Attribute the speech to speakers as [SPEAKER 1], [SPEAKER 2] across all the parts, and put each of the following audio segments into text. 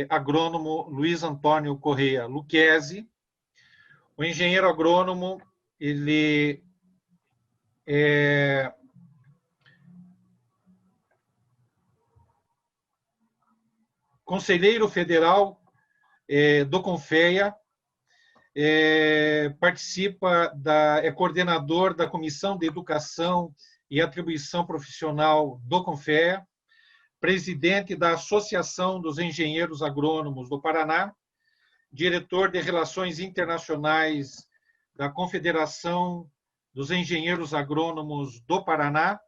[SPEAKER 1] agrônomo Luiz Antônio Correia Lucchesi. O engenheiro agrônomo, ele é conselheiro federal do CONFEA, é coordenador da Comissão de Educação e Atribuição Profissional do CONFEA, presidente da Associação dos Engenheiros Agrônomos do Paraná, diretor de Relações Internacionais da Confederação dos Engenheiros Agrônomos do Paraná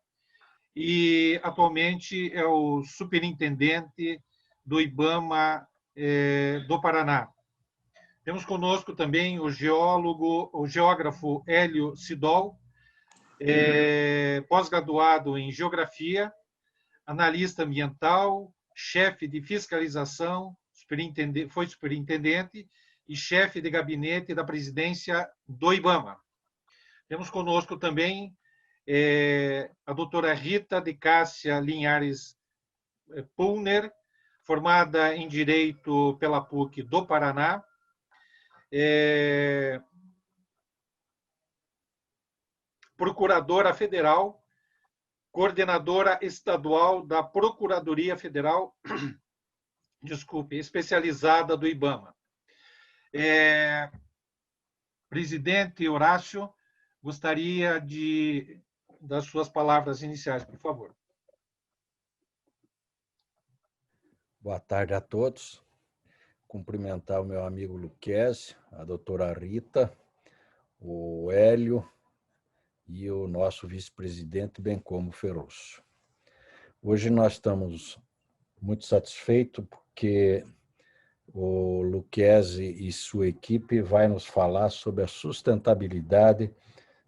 [SPEAKER 1] e, atualmente, é o superintendente do IBAMA do Paraná. Temos conosco também o geógrafo Hélio Sidol, pós-graduado em Geografia, analista ambiental, chefe de fiscalização, foi superintendente e chefe de gabinete da presidência do IBAMA. Temos conosco também a doutora Rita de Cássia Linhares Pulner, formada em Direito pela PUC do Paraná, procuradora federal, coordenadora estadual da Procuradoria Federal, especializada do IBAMA. Presidente Horácio, gostaria das suas palavras iniciais, por favor.
[SPEAKER 2] Boa tarde a todos. Cumprimentar o meu amigo Lucchesi, a doutora Rita, o Hélio e o nosso vice-presidente, bem como o Ferroso. Hoje nós estamos muito satisfeitos porque o Lucchesi e sua equipe vai nos falar sobre a sustentabilidade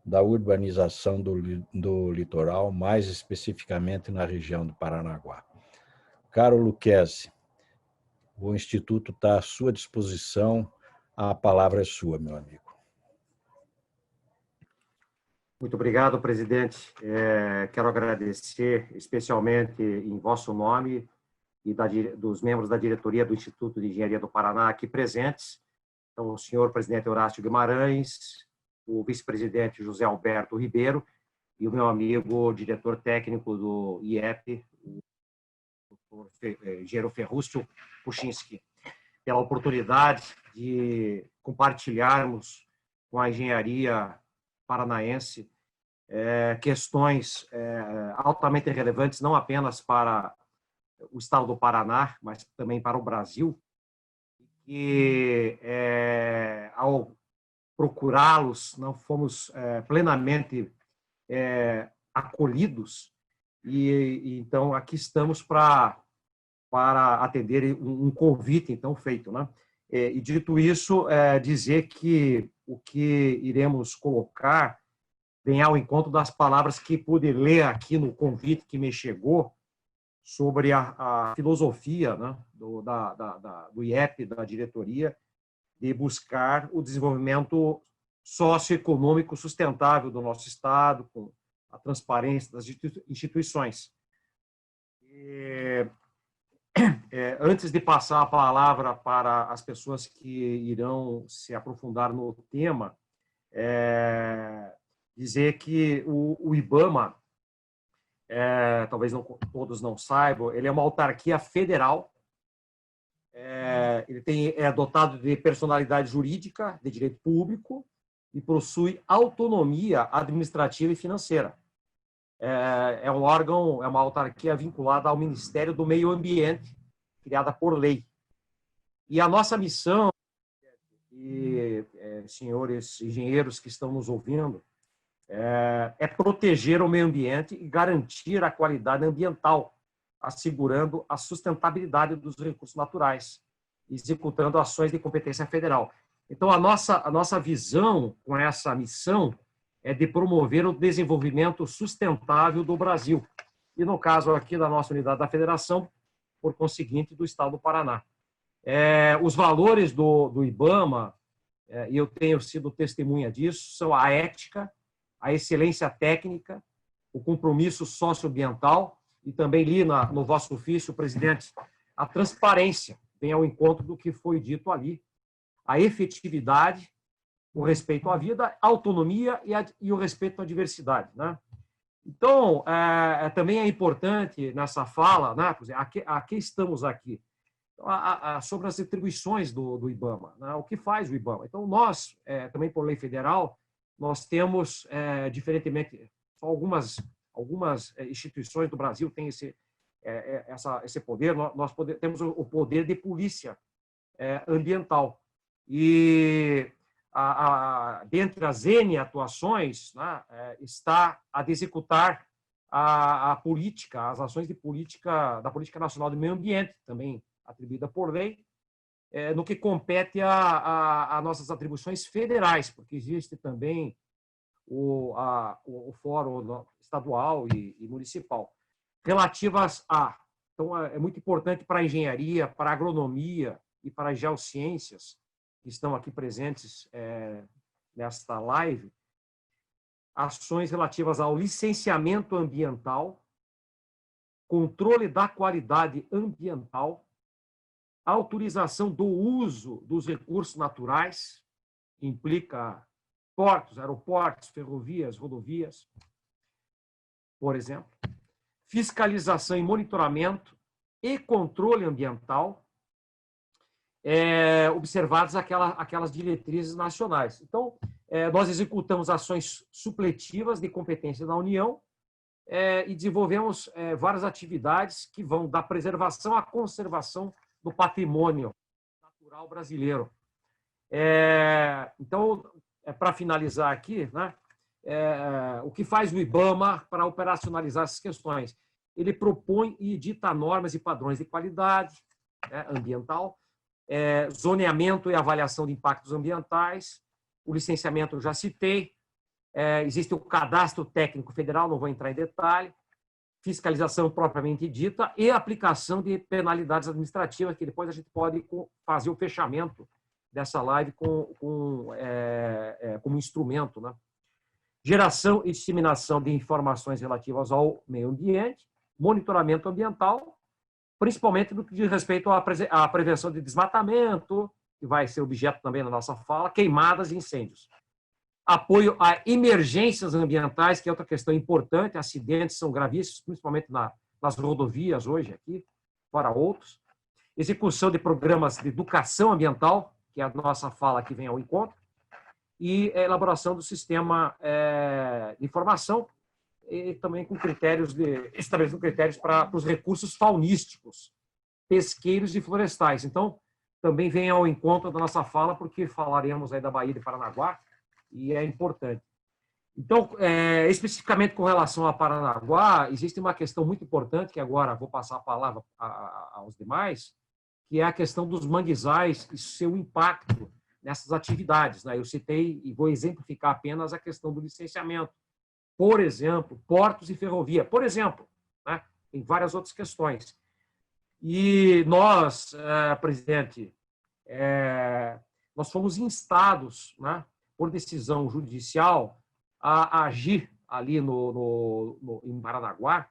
[SPEAKER 2] da urbanização do litoral, mais especificamente na região do Paranaguá. Caro Lucchesi, o Instituto está à sua disposição, a palavra é sua, meu amigo.
[SPEAKER 3] Muito obrigado, presidente. Quero agradecer especialmente em vosso nome e dos membros da diretoria do Instituto de Engenharia do Paraná aqui presentes. Então, o senhor presidente Horácio Guimarães, o vice-presidente José Alberto Ribeiro e o meu amigo diretor técnico do IEP, o engenheiro Ferrúcio Puchinski, pela oportunidade de compartilharmos com a engenharia paranaense questões altamente relevantes, não apenas para o estado do Paraná, mas também para o Brasil, e ao procurá-los, não fomos plenamente acolhidos, e então aqui estamos para atender um convite então feito, né? E dito isso, dizer que o que iremos colocar vem ao encontro das palavras que pude ler aqui no convite que me chegou sobre a filosofia, né, do IEP, da diretoria, de buscar o desenvolvimento socioeconômico sustentável do nosso Estado, com a transparência das instituições. Antes de passar a palavra para as pessoas que irão se aprofundar no tema, dizer que o IBAMA, talvez todos não saibam, ele é uma autarquia federal, ele é dotado de personalidade jurídica, de direito público, e possui autonomia administrativa e financeira. É um órgão, é uma autarquia vinculada ao Ministério do Meio Ambiente, criada por lei. E a nossa missão, e senhores engenheiros que estão nos ouvindo, é proteger o meio ambiente e garantir a qualidade ambiental, assegurando a sustentabilidade dos recursos naturais, executando ações de competência federal. Então, a nossa visão com essa missão é de promover o desenvolvimento sustentável do Brasil. E, no caso aqui da nossa unidade da federação, por conseguinte, do Estado do Paraná. Os valores do IBAMA, e eu tenho sido testemunha disso, são a ética, a excelência técnica, o compromisso socioambiental e também li no vosso ofício, presidente, a transparência. vem ao encontro do que foi dito ali. A efetividade, o respeito à vida, a autonomia e o respeito à diversidade, né? Então, também é importante nessa fala, né? A que estamos aqui? Sobre as atribuições do IBAMA, né? O que faz o IBAMA? Então, nós, também por lei federal, nós temos, diferentemente, só algumas instituições do Brasil têm esse poder, nós temos o poder de polícia ambiental. E dentre as N atuações, né, está a de executar a política, as ações de política da Política Nacional do Meio Ambiente, também atribuída por lei, no que compete a nossas atribuições federais, porque existe também o fórum estadual e municipal, relativas a... Então, é muito importante para a engenharia, para a agronomia e para as geociências, que estão aqui presentes nesta live, ações relativas ao licenciamento ambiental, controle da qualidade ambiental, autorização do uso dos recursos naturais, que implica portos, aeroportos, ferrovias, rodovias, por exemplo, fiscalização e monitoramento e controle ambiental, observadas aquelas diretrizes nacionais. Então, nós executamos ações supletivas de competência da União e desenvolvemos várias atividades que vão da preservação à conservação do patrimônio natural brasileiro. Então, para finalizar aqui, né, o que faz o IBAMA para operacionalizar essas questões? Ele propõe e edita normas e padrões de qualidade ambiental, zoneamento e avaliação de impactos ambientais, o licenciamento eu já citei, existe o cadastro técnico federal, não vou entrar em detalhe, fiscalização propriamente dita e aplicação de penalidades administrativas, que depois a gente pode fazer o fechamento dessa live como instrumento, né? Geração e disseminação de informações relativas ao meio ambiente, monitoramento ambiental, principalmente no que diz respeito à prevenção de desmatamento, que vai ser objeto também da nossa fala, queimadas e incêndios. Apoio a emergências ambientais, que é outra questão importante, acidentes são gravíssimos, principalmente nas rodovias hoje aqui, fora outros. Execução de programas de educação ambiental, que é a nossa fala que vem ao encontro, e elaboração do sistema de informação, e também com estabelecendo critérios para os recursos faunísticos, pesqueiros e florestais. Então, também vem ao encontro da nossa fala, porque falaremos aí da Baía de Paranaguá, e é importante. Então, especificamente com relação a Paranaguá, existe uma questão muito importante, que agora vou passar a palavra aos demais, que é a questão dos manguezais e seu impacto nessas atividades, né? Eu citei e vou exemplificar apenas a questão do licenciamento. Por exemplo, portos e ferrovia, por exemplo, né? Tem várias outras questões. E nós, presidente, nós fomos instados, né, por decisão judicial a agir ali em Paranaguá,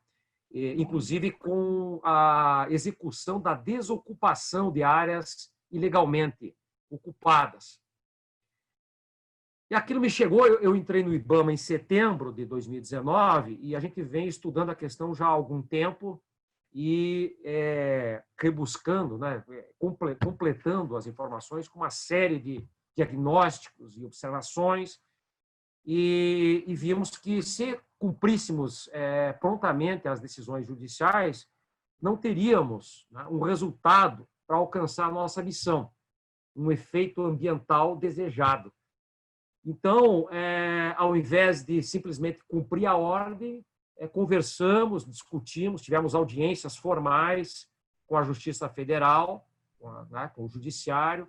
[SPEAKER 3] inclusive com a execução da desocupação de áreas ilegalmente ocupadas. E aquilo me chegou, eu entrei no IBAMA em setembro de 2019 e a gente vem estudando a questão já há algum tempo e rebuscando, né, completando as informações com uma série de diagnósticos e observações e vimos que se cumpríssemos prontamente as decisões judiciais, não teríamos, né, um resultado para alcançar a nossa missão, um efeito ambiental desejado. Então, ao invés de simplesmente cumprir a ordem, conversamos, discutimos, tivemos audiências formais com a Justiça Federal, com o Judiciário,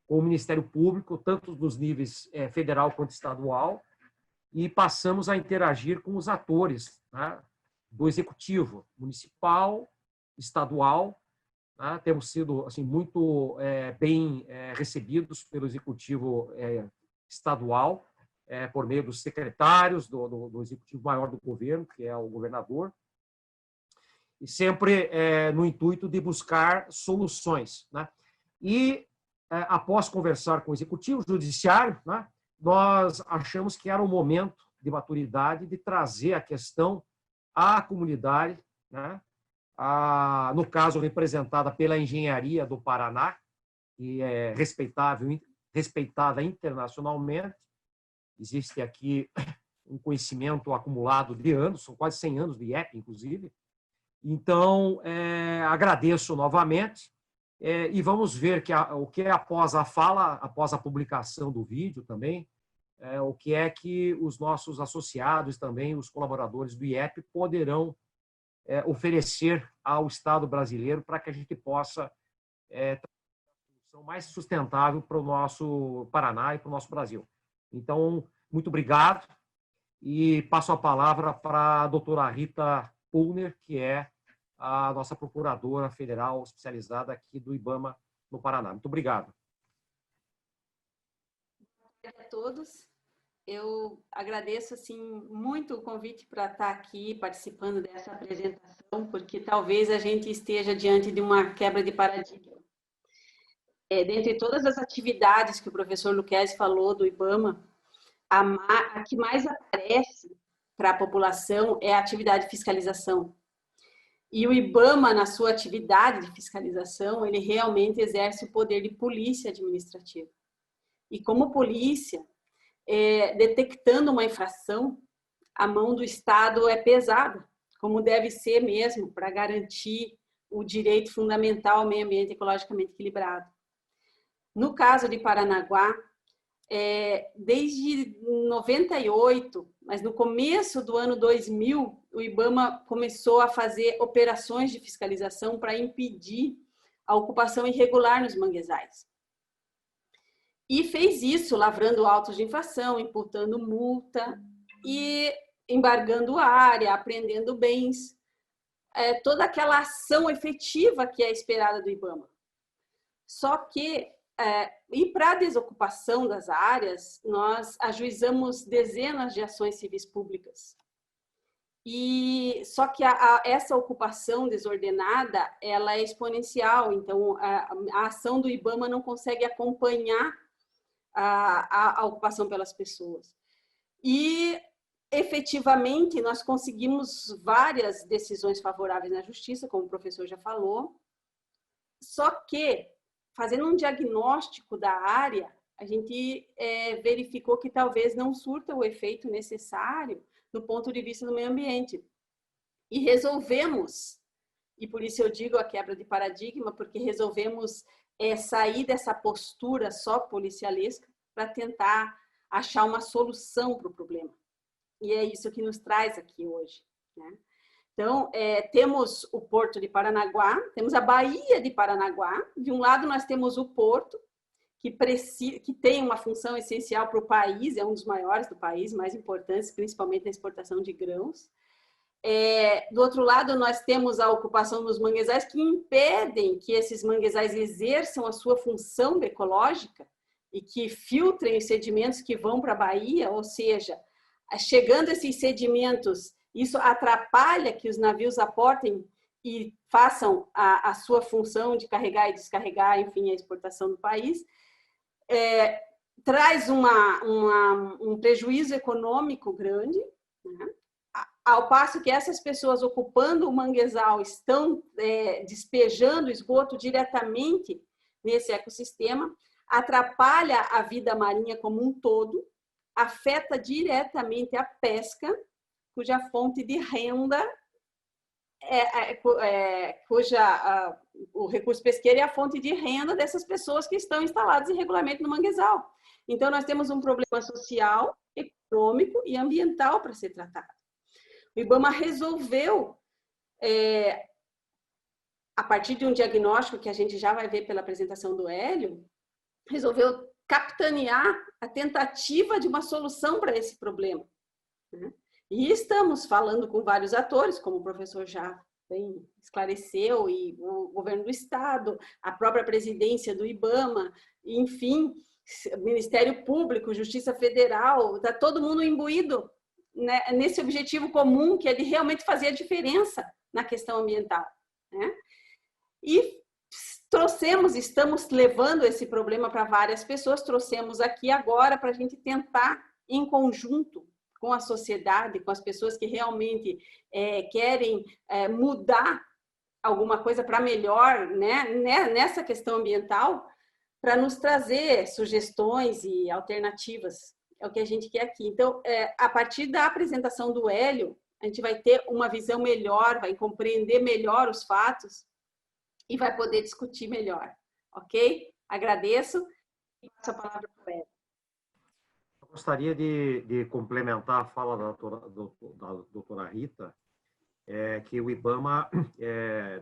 [SPEAKER 3] com o Ministério Público, tanto dos níveis federal quanto estadual, e passamos a interagir com os atores, né, do Executivo municipal, estadual. Né, temos sido assim, muito bem recebidos pelo Executivo estadual, por meio dos secretários do Executivo Maior do Governo, que é o governador. e sempre no intuito de buscar soluções, né? E, após conversar com o Executivo, o Judiciário, né, nós achamos que era o momento de maturidade de trazer a questão à comunidade, né? No caso, representada pela Engenharia do Paraná, que é respeitada internacionalmente. Existe aqui um conhecimento acumulado de anos, são quase 100 anos de IEP, inclusive. Então, agradeço novamente e vamos ver o que após a fala, após a publicação do vídeo também, o que é que os nossos associados também, os colaboradores do IEP, poderão oferecer ao Estado brasileiro para que a gente possa ter uma solução mais sustentável para o nosso Paraná e para o nosso Brasil. Então, muito obrigado e passo a palavra para a doutora Rita Pulner, que é a nossa procuradora federal especializada aqui do IBAMA no Paraná. Muito obrigado.
[SPEAKER 4] Boa tarde a todos. Eu agradeço assim muito o convite para estar aqui participando dessa apresentação, porque talvez a gente esteja diante de uma quebra de paradigma. Dentre todas as atividades que o professor Lucchesi falou do IBAMA, a que mais aparece para a população é a atividade de fiscalização. E o IBAMA, na sua atividade de fiscalização, ele realmente exerce o poder de polícia administrativa. E como polícia, detectando uma infração, a mão do Estado é pesada, como deve ser mesmo, para garantir o direito fundamental ao meio ambiente ecologicamente equilibrado. No caso de Paranaguá, desde 98, mas no começo do ano 2000, o IBAMA começou a fazer operações de fiscalização para impedir a ocupação irregular nos manguezais. E fez isso lavrando autos de infração, imputando multa e embargando área, apreendendo bens. Toda aquela ação efetiva que é esperada do IBAMA. Só que, e para a desocupação das áreas, nós ajuizamos dezenas de ações civis públicas. Só que essa ocupação desordenada, ela é exponencial, então a ação do IBAMA não consegue acompanhar a ocupação pelas pessoas. E, efetivamente, nós conseguimos várias decisões favoráveis na justiça, como o professor já falou, só que, fazendo um diagnóstico da área, a gente verificou que talvez não surta o efeito necessário do ponto de vista do meio ambiente. E resolvemos, e por isso eu digo a quebra de paradigma, porque resolvemos sair dessa postura só policialesca para tentar achar uma solução para o problema. E é isso que nos traz aqui hoje, né? Então, temos o Porto de Paranaguá, temos a Baía de Paranaguá. De um lado, nós temos o porto, que tem uma função essencial para o país, é um dos maiores do país, mais importantes, principalmente na exportação de grãos. Do outro lado, nós temos a ocupação dos manguezais, que impedem que esses manguezais exerçam a sua função ecológica e que filtrem os sedimentos que vão para a Baía, ou seja, chegando esses sedimentos, isso atrapalha que os navios aportem e façam a sua função de carregar e descarregar, enfim, a exportação do país. Traz um prejuízo econômico grande, né? Ao passo que essas pessoas ocupando o manguezal estão despejando esgoto diretamente nesse ecossistema, atrapalha a vida marinha como um todo, afeta diretamente a pesca, cuja fonte de renda, o recurso pesqueiro é a fonte de renda dessas pessoas que estão instaladas irregularmente no manguezal. Então, nós temos um problema social, econômico e ambiental para ser tratado. O IBAMA resolveu, a partir de um diagnóstico que a gente já vai ver pela apresentação do Hélio, resolveu capitanear a tentativa de uma solução para esse problema, né? E estamos falando com vários atores, como o professor já bem esclareceu, e o governo do Estado, a própria presidência do IBAMA, enfim, Ministério Público, Justiça Federal, está todo mundo imbuído, né, nesse objetivo comum, que é de realmente fazer a diferença na questão ambiental, né? E estamos levando esse problema para várias pessoas, trouxemos aqui agora para a gente tentar, em conjunto com a sociedade, com as pessoas que realmente querem mudar alguma coisa para melhor, né, nessa questão ambiental, para nos trazer sugestões e alternativas. É o que a gente quer aqui. Então, a partir da apresentação do Hélio, a gente vai ter uma visão melhor, vai compreender melhor os fatos e vai poder discutir melhor, ok? Agradeço e passo a palavra para o Hélio.
[SPEAKER 3] Eu gostaria de complementar a fala da doutora Rita, que o IBAMA,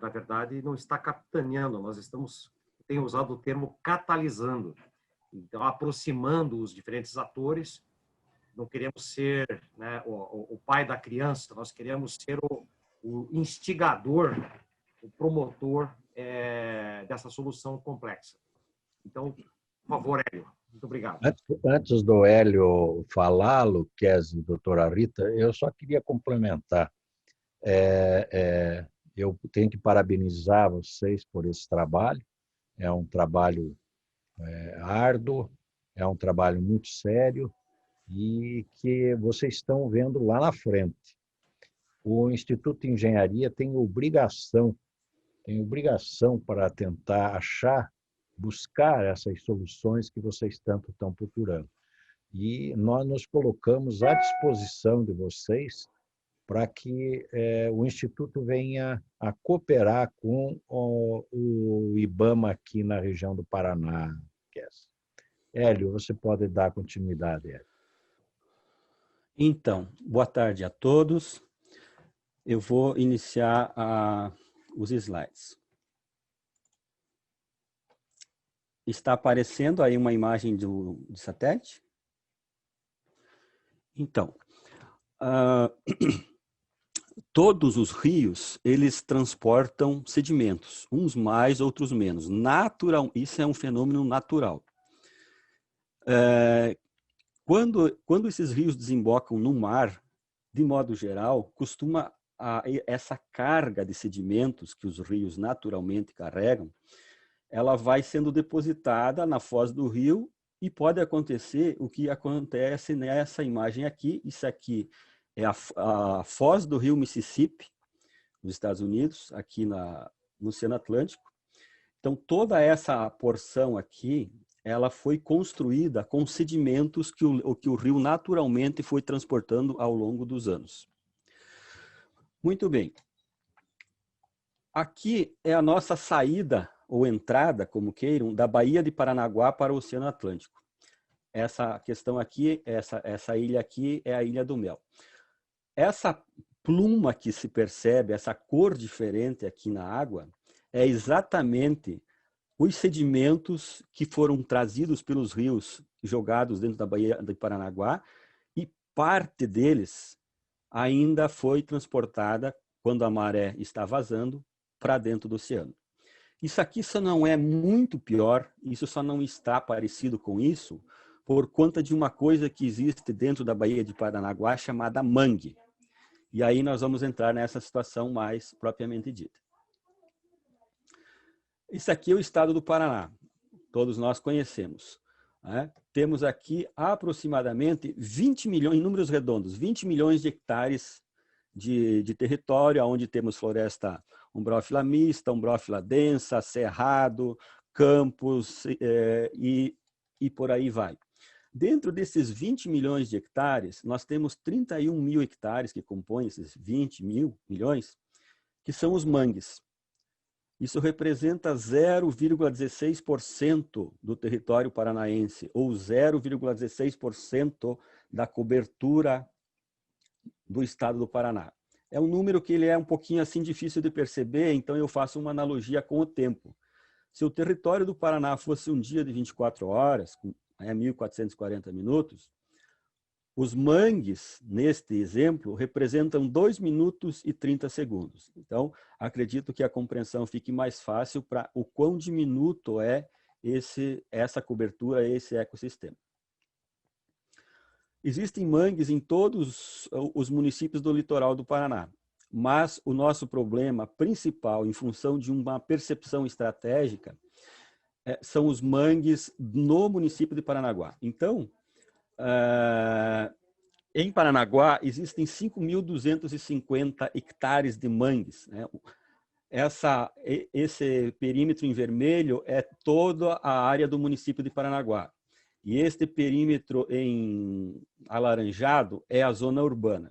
[SPEAKER 3] na verdade, não está capitaneando, nós tem usado o termo catalisando, então aproximando os diferentes atores. Não queremos ser, né, o pai da criança, nós queremos ser o instigador, o promotor dessa solução complexa. Então, por favor, Hélio, muito obrigado.
[SPEAKER 2] Antes do Hélio falar, Luquezzi e doutora Rita, eu só queria complementar. Eu tenho que parabenizar vocês por esse trabalho. É um trabalho árduo, é um trabalho muito sério e que vocês estão vendo lá na frente. O Instituto de Engenharia tem obrigação para tentar buscar essas soluções que vocês tanto estão procurando. E nós nos colocamos à disposição de vocês para que o Instituto venha a cooperar com o IBAMA aqui na região do Paraná. Hélio, você pode dar continuidade, Hélio.
[SPEAKER 5] Então, boa tarde a todos. Eu vou iniciar os slides. Está aparecendo aí uma imagem do satélite? Então, todos os rios, eles transportam sedimentos, uns mais, outros menos. Isso é um fenômeno natural. Quando esses rios desembocam no mar, de modo geral, essa carga de sedimentos que os rios naturalmente carregam, ela vai sendo depositada na foz do rio e pode acontecer o que acontece nessa imagem aqui. Isso aqui é a foz do rio Mississippi, nos Estados Unidos, aqui no Oceano Atlântico. Então, toda essa porção aqui, ela foi construída com sedimentos que o rio naturalmente foi transportando ao longo dos anos. Muito bem. Aqui é a nossa saída ou entrada, como queiram, da Baía de Paranaguá para o Oceano Atlântico. Essa questão aqui, essa ilha aqui é a Ilha do Mel. Essa pluma que se percebe, essa cor diferente aqui na água, é exatamente os sedimentos que foram trazidos pelos rios, jogados dentro da Baía de Paranaguá, e parte deles ainda foi transportada, quando a maré está vazando, para dentro do oceano. Isso aqui só não é muito pior, isso só não está parecido com isso, por conta de uma coisa que existe dentro da Baía de Paranaguá chamada mangue. E aí nós vamos entrar nessa situação mais propriamente dita. Isso aqui é o estado do Paraná, todos nós conhecemos, né? Temos aqui aproximadamente 20 milhões, em números redondos, 20 milhões de hectares de território, onde temos floresta umbrófila mista, umbrófila densa, cerrado, campos e por aí vai. Dentro desses 20 milhões de hectares, nós temos 31 mil hectares que compõem esses 20 milhões, que são os mangues. Isso representa 0,16% do território paranaense, ou 0,16% da cobertura do estado do Paraná. É um número que ele é um pouquinho assim difícil de perceber, então eu faço uma analogia com o tempo. Se o território do Paraná fosse um dia de 24 horas, 1.440 minutos, os mangues, neste exemplo, representam 2 minutos e 30 segundos. Então, acredito que a compreensão fique mais fácil para o quão diminuto é essa cobertura, esse ecossistema. Existem mangues em todos os municípios do litoral do Paraná. mas o nosso problema principal, em função de uma percepção estratégica, são os mangues no município de Paranaguá. Então, em Paranaguá, existem 5.250 hectares de mangues, né? Esse perímetro em vermelho é toda a área do município de Paranaguá. E este perímetro em alaranjado é a zona urbana.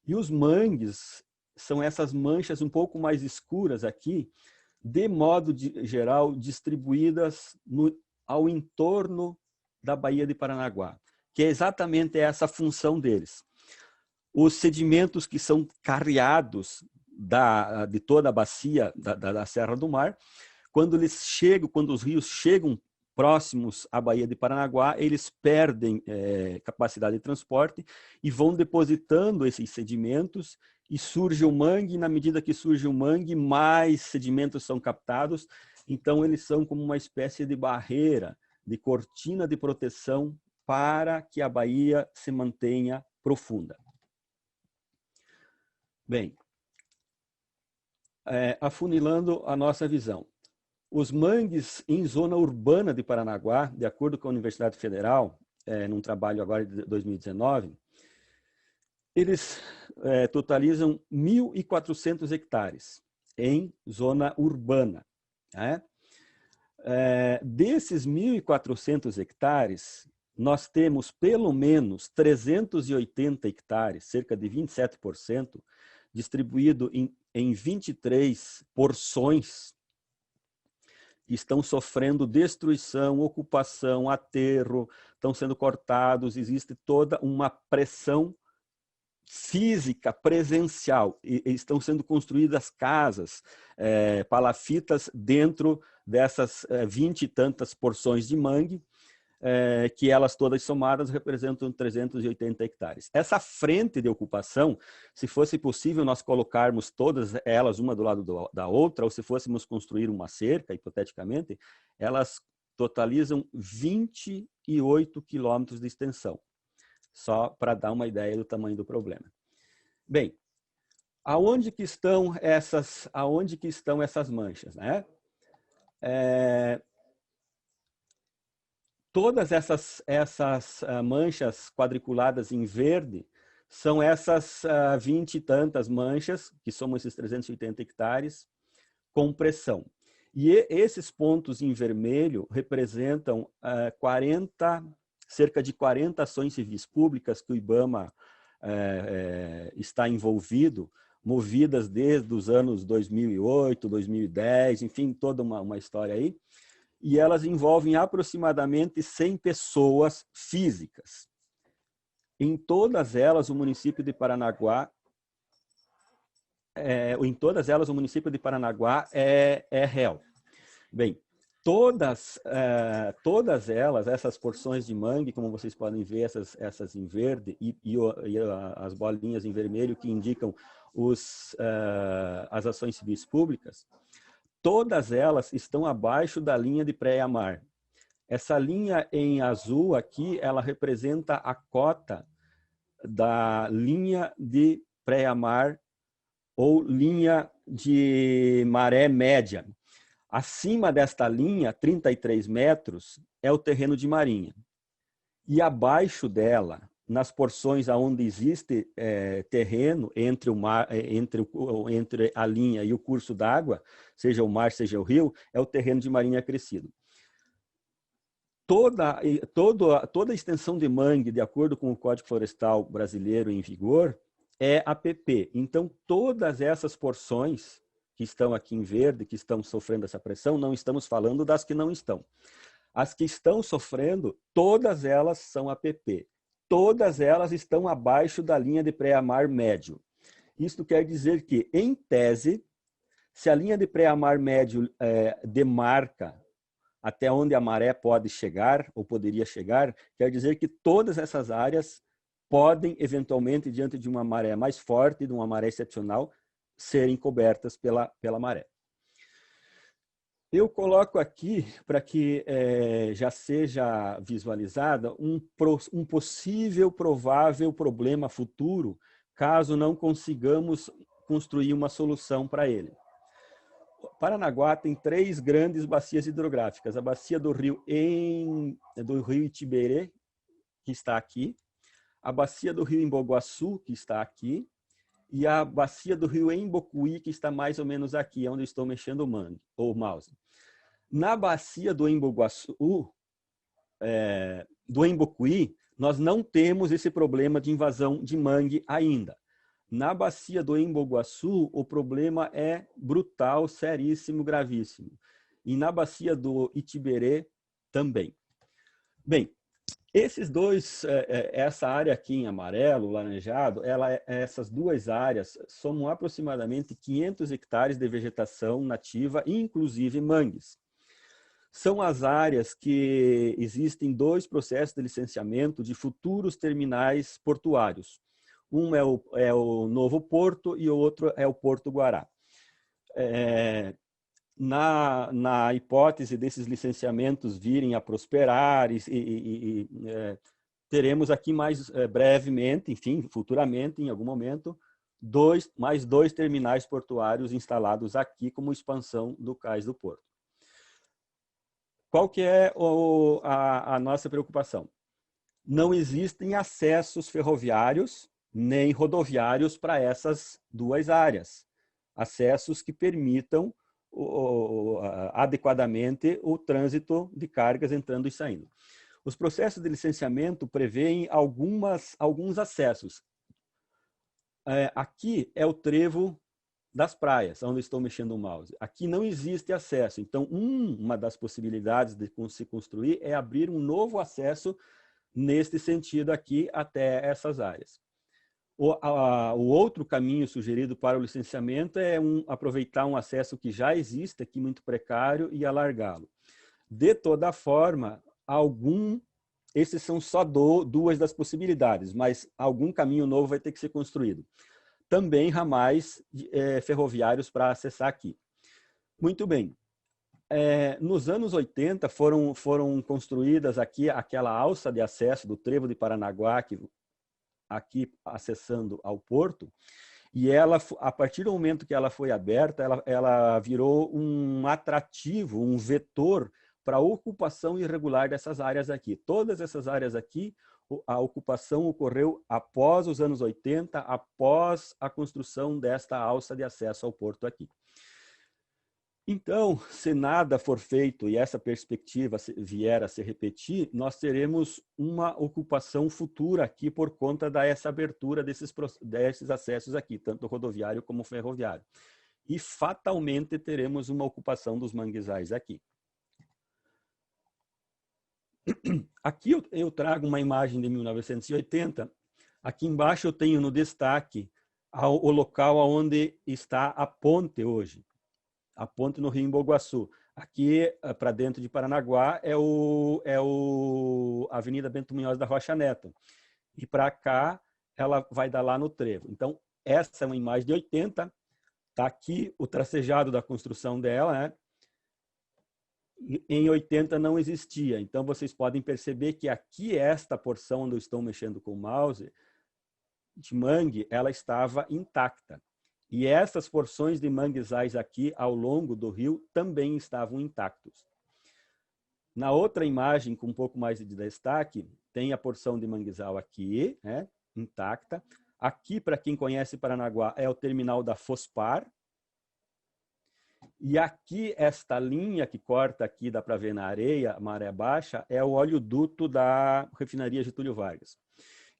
[SPEAKER 5] E os mangues são essas manchas um pouco mais escuras aqui, de modo geral, distribuídas ao entorno da Baía de Paranaguá, que é exatamente essa função deles. Os sedimentos que são carreados de toda a bacia da Serra do Mar, quando os rios chegam próximos à Baía de Paranaguá, eles perdem capacidade de transporte e vão depositando esses sedimentos e surge o mangue, e na medida que surge o mangue, mais sedimentos são captados, então eles são como uma espécie de barreira, de cortina de proteção para que a baía se mantenha profunda. Bem, afunilando a nossa visão. Os mangues em zona urbana de Paranaguá, de acordo com a Universidade Federal, num trabalho agora de 2019, eles totalizam 1.400 hectares em zona urbana. Né? Desses 1.400 hectares, nós temos pelo menos 380 hectares, cerca de 27%, distribuído em 23 porções que estão sofrendo destruição, ocupação, aterro, estão sendo cortados, existe toda uma pressão física, presencial, e estão sendo construídas casas, palafitas dentro dessas 20 e tantas porções de mangue, que elas todas somadas representam 380 hectares. Essa frente de ocupação, se fosse possível nós colocarmos todas elas uma do lado da outra, ou se fôssemos construir uma cerca, hipoteticamente, elas totalizam 28 quilômetros de extensão, só para dar uma ideia do tamanho do problema. Bem, aonde que estão essas manchas, né? Todas essas manchas quadriculadas em verde são essas 20 e tantas manchas, que são esses 380 hectares, com pressão. E esses pontos em vermelho representam cerca de 40 ações civis públicas que o IBAMA está envolvido, movidas desde os anos 2008, 2010, enfim, toda uma história aí. E elas envolvem aproximadamente 100 pessoas físicas. Em todas elas, o município de Paranaguá é réu. Bem, todas elas, essas porções de mangue, como vocês podem ver, essas em verde e as bolinhas em vermelho que indicam as ações civis públicas, todas elas estão abaixo da linha de pré-mar. Essa linha em azul aqui, ela representa a cota da linha de pré-mar ou linha de maré média. Acima desta linha, 33 metros, é o terreno de marinha. E abaixo dela, nas porções onde existe terreno entre a linha e o curso d'água, seja o mar, seja o rio, é o terreno de marinha crescido. Toda a extensão de mangue, de acordo com o Código Florestal brasileiro em vigor, é APP. Então, todas essas porções que estão aqui em verde, que estão sofrendo essa pressão, não estamos falando das que não estão. As que estão sofrendo, todas elas são APP. Todas elas estão abaixo da linha de pré-mar médio. Isso quer dizer que, em tese, se a linha de pré-mar médio demarca até onde a maré pode chegar, ou poderia chegar, quer dizer que todas essas áreas podem, eventualmente, diante de uma maré mais forte, de uma maré excepcional, serem cobertas pela maré. Eu coloco aqui, para que já seja visualizada, um possível, provável problema futuro, caso não consigamos construir uma solução para ele. Paranaguá tem 3 grandes bacias hidrográficas. A bacia do rio Itiberê, que está aqui, a bacia do rio Emboguaçu, que está aqui, e a bacia do rio Embocuí, que está mais ou menos aqui, onde eu estou mexendo o mouse. Na bacia do Emboguaçu, do Embocuí, nós não temos esse problema de invasão de mangue ainda. Na bacia do Emboguaçu, o problema é brutal, seríssimo, gravíssimo. E na bacia do Itiberê também. Bem, esses dois, essa área aqui em amarelo, laranjado, essas 2 áreas somam aproximadamente 500 hectares de vegetação nativa, inclusive mangues. São as áreas que existem 2 processos de licenciamento de futuros terminais portuários. Um é o Novo Porto e o outro é o Porto Guará. Na hipótese desses licenciamentos virem a prosperar teremos aqui mais brevemente, enfim, futuramente, em algum momento, mais 2 terminais portuários instalados aqui como expansão do Cais do Porto. Qual que é a nossa preocupação? Não existem acessos ferroviários nem rodoviários para essas 2 áreas. Acessos que permitam adequadamente o trânsito de cargas entrando e saindo. Os processos de licenciamento prevêem alguns acessos. Aqui é o trevo das praias, onde estou mexendo o mouse. Aqui não existe acesso. Então, uma das possibilidades de se construir é abrir um novo acesso neste sentido aqui até essas áreas. O outro caminho sugerido para o licenciamento é aproveitar um acesso que já existe aqui muito precário e alargá-lo. De toda forma, esses são só 2 das possibilidades, mas algum caminho novo vai ter que ser construído. Também ramais ferroviários para acessar aqui. Muito bem. Nos anos 80 foram construídas aqui aquela alça de acesso do trevo de Paranaguá, aqui acessando ao porto, e ela, a partir do momento que ela foi aberta, ela virou um atrativo, um vetor para a ocupação irregular dessas áreas aqui. Todas essas áreas aqui, a ocupação ocorreu após os anos 80, após a construção desta alça de acesso ao porto aqui. Então, se nada for feito e essa perspectiva vier a se repetir, nós teremos uma ocupação futura aqui por conta dessa abertura desses acessos aqui, tanto rodoviário como ferroviário. E fatalmente teremos uma ocupação dos manguezais aqui. Aqui eu trago uma imagem de 1980. Aqui embaixo eu tenho no destaque o local onde está a ponte hoje. A ponte no Rio Emboguaçu. Aqui, para dentro de Paranaguá, é a Avenida Bento Munhoz da Rocha Neto. E para cá, ela vai dar lá no trevo. Então, essa é uma imagem de 80. Está aqui o tracejado da construção dela, né? Em 80 não existia. Então, vocês podem perceber que aqui, esta porção onde eu estou mexendo com o mouse, de mangue, ela estava intacta. E essas porções de manguezais aqui, ao longo do rio, também estavam intactos. Na outra imagem, com um pouco mais de destaque, tem a porção de manguezal aqui, né, intacta. Aqui, para quem conhece Paranaguá, é o terminal da Fospar. E aqui, esta linha que corta aqui, dá para ver na areia, maré baixa, é o oleoduto da refinaria Getúlio Vargas.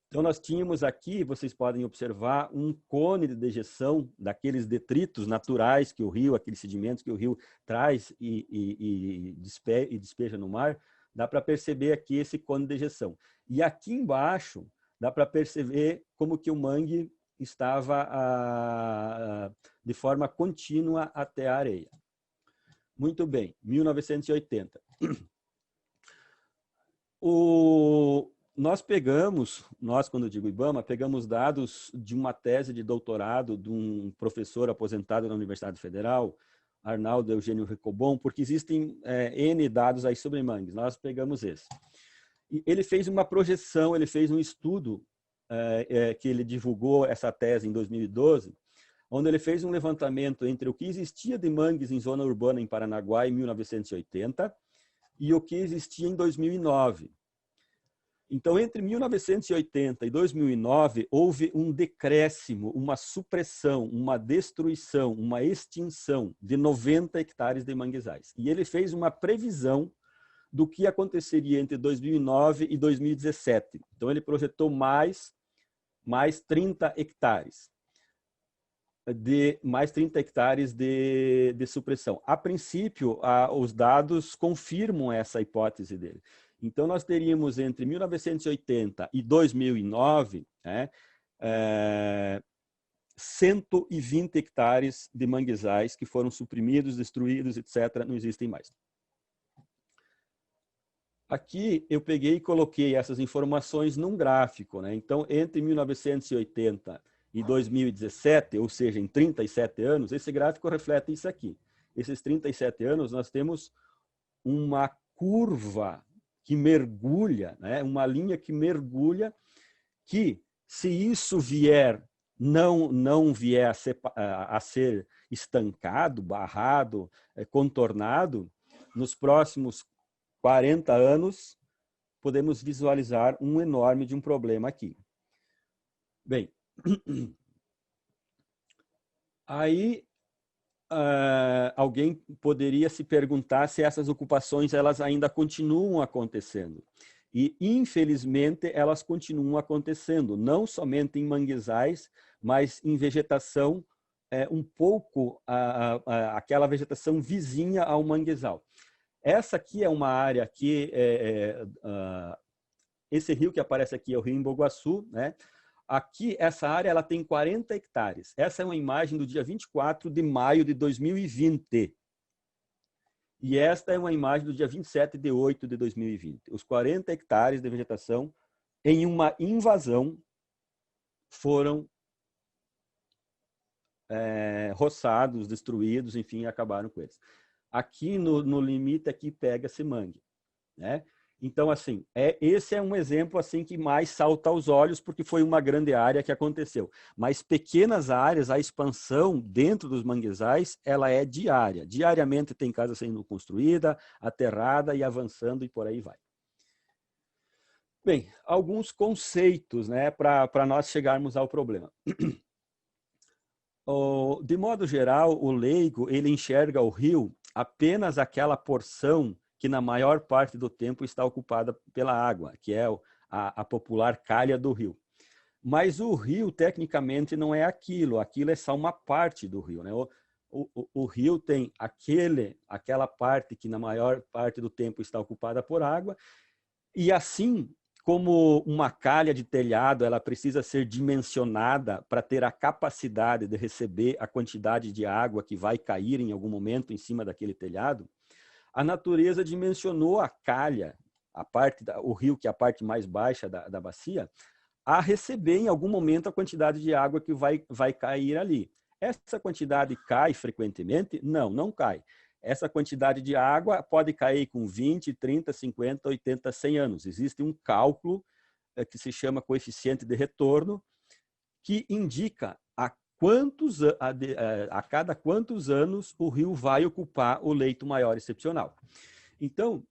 [SPEAKER 5] Então, nós tínhamos aqui, vocês podem observar, um cone de dejeção daqueles detritos naturais que o rio, aqueles sedimentos que o rio traz e despeja no mar. Dá para perceber aqui esse cone de dejeção. E aqui embaixo, dá para perceber como que o mangue estava de forma contínua até a areia. Muito bem, 1980. Nós, quando eu digo IBAMA, pegamos dados de uma tese de doutorado de um professor aposentado na Universidade Federal, Arnaldo Eugênio Recobon, porque existem N dados aí sobre mangues. Nós pegamos esse. E ele fez uma projeção, ele fez um estudo que ele divulgou essa tese em 2012, onde ele fez um levantamento entre o que existia de mangues em zona urbana em Paranaguá em 1980 e o que existia em 2009. Então, entre 1980 e 2009, houve um decréscimo, uma supressão, uma destruição, uma extinção de 90 hectares de manguezais. E ele fez uma previsão do que aconteceria entre 2009 e 2017. Então, ele projetou mais 30 hectares. Mais 30 hectares de supressão. A princípio, os dados confirmam essa hipótese dele. Então, nós teríamos entre 1980 e 2009, 120 hectares de manguezais que foram suprimidos, destruídos, etc., não existem mais. Aqui eu peguei e coloquei essas informações num gráfico, né? Então, entre 1980 e 2017, ou seja, em 37 anos, esse gráfico reflete isso aqui. Esses 37 anos, nós temos uma curva que mergulha, né? Uma linha que mergulha, que se isso não vier a ser estancado, barrado, contornado, nos próximos 40 anos, podemos visualizar um enorme de um problema aqui. Bem, aí alguém poderia se perguntar se essas ocupações elas ainda continuam acontecendo. E, infelizmente, elas continuam acontecendo, não somente em manguezais, mas em vegetação, um pouco aquela vegetação vizinha ao manguezal. Essa aqui é uma área que, esse rio que aparece aqui é o Rio Embu-Guaçu, né? Aqui, essa área ela tem 40 hectares. Essa é uma imagem do dia 24 de maio de 2020. E esta é uma imagem do dia 27 de 8 de 2020. Os 40 hectares de vegetação em uma invasão foram roçados, destruídos, enfim, acabaram com eles. Aqui no limite, aqui pega-se mangue, né? Então, assim, esse é um exemplo assim que mais salta aos olhos, porque foi uma grande área que aconteceu. Mas pequenas áreas, a expansão dentro dos manguezais, ela é diária. Diariamente tem casa sendo construída, aterrada e avançando e por aí vai. Bem, alguns conceitos, né, para nós chegarmos ao problema. De modo geral, o leigo, ele enxerga o rio apenas aquela porção que na maior parte do tempo está ocupada pela água, que é a popular calha do rio. Mas o rio, tecnicamente, não é aquilo é só uma parte do rio, né? O rio tem aquela parte que na maior parte do tempo está ocupada por água, e assim como uma calha de telhado, ela precisa ser dimensionada para ter a capacidade de receber a quantidade de água que vai cair em algum momento em cima daquele telhado, a natureza dimensionou a calha, o rio, que é a parte mais baixa da bacia, a receber em algum momento a quantidade de água que vai cair ali. Essa quantidade cai frequentemente? Não, não cai. Essa quantidade de água pode cair com 20, 30, 50, 80, 100 anos. Existe um cálculo que se chama coeficiente de retorno, que indica a cada quantos anos o rio vai ocupar o leito maior excepcional. Então,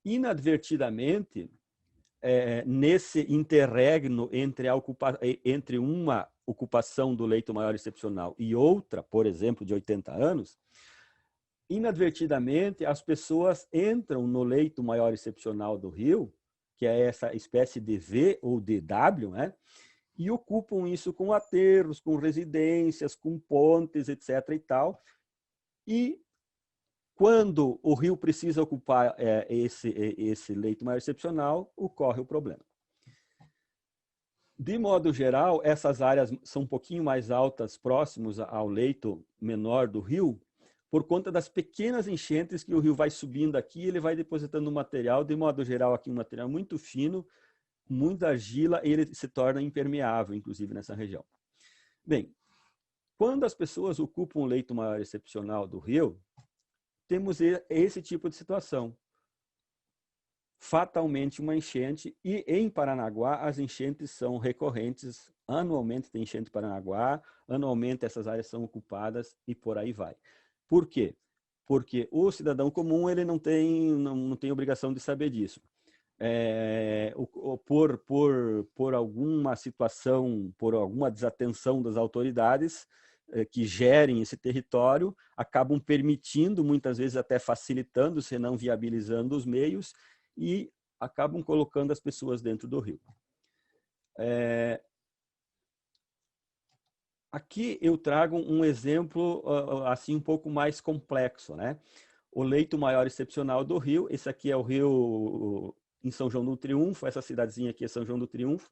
[SPEAKER 5] inadvertidamente, nesse interregno entre uma ocupação do leito maior excepcional e outra, por exemplo, de 80 anos, inadvertidamente as pessoas entram no leito maior excepcional do rio, que é essa espécie de V ou de W, né? E ocupam isso com aterros, com residências, com pontes, etc. e tal. E quando o rio precisa ocupar esse leito maior excepcional, ocorre o problema. De modo geral, essas áreas são um pouquinho mais altas, próximos ao leito menor do rio, por conta das pequenas enchentes que o rio vai subindo aqui, ele vai depositando material, de modo geral aqui um material muito fino, muita argila, e ele se torna impermeável, inclusive, nessa região. Bem, quando as pessoas ocupam o leito maior excepcional do rio, temos esse tipo de situação. fatalmente uma enchente, e em Paranaguá as enchentes são recorrentes, anualmente tem enchente em Paranaguá, anualmente essas áreas são ocupadas e por aí vai. Por quê? Porque o cidadão comum ele não tem obrigação de saber disso. Por alguma situação, por alguma desatenção das autoridades que gerem esse território, acabam permitindo, muitas vezes até facilitando, se não viabilizando os meios, e acabam colocando as pessoas dentro do rio. Aqui eu trago um exemplo assim um pouco mais complexo, né? O leito maior excepcional do rio, esse aqui é o rio em São João do Triunfo, essa cidadezinha aqui é São João do Triunfo.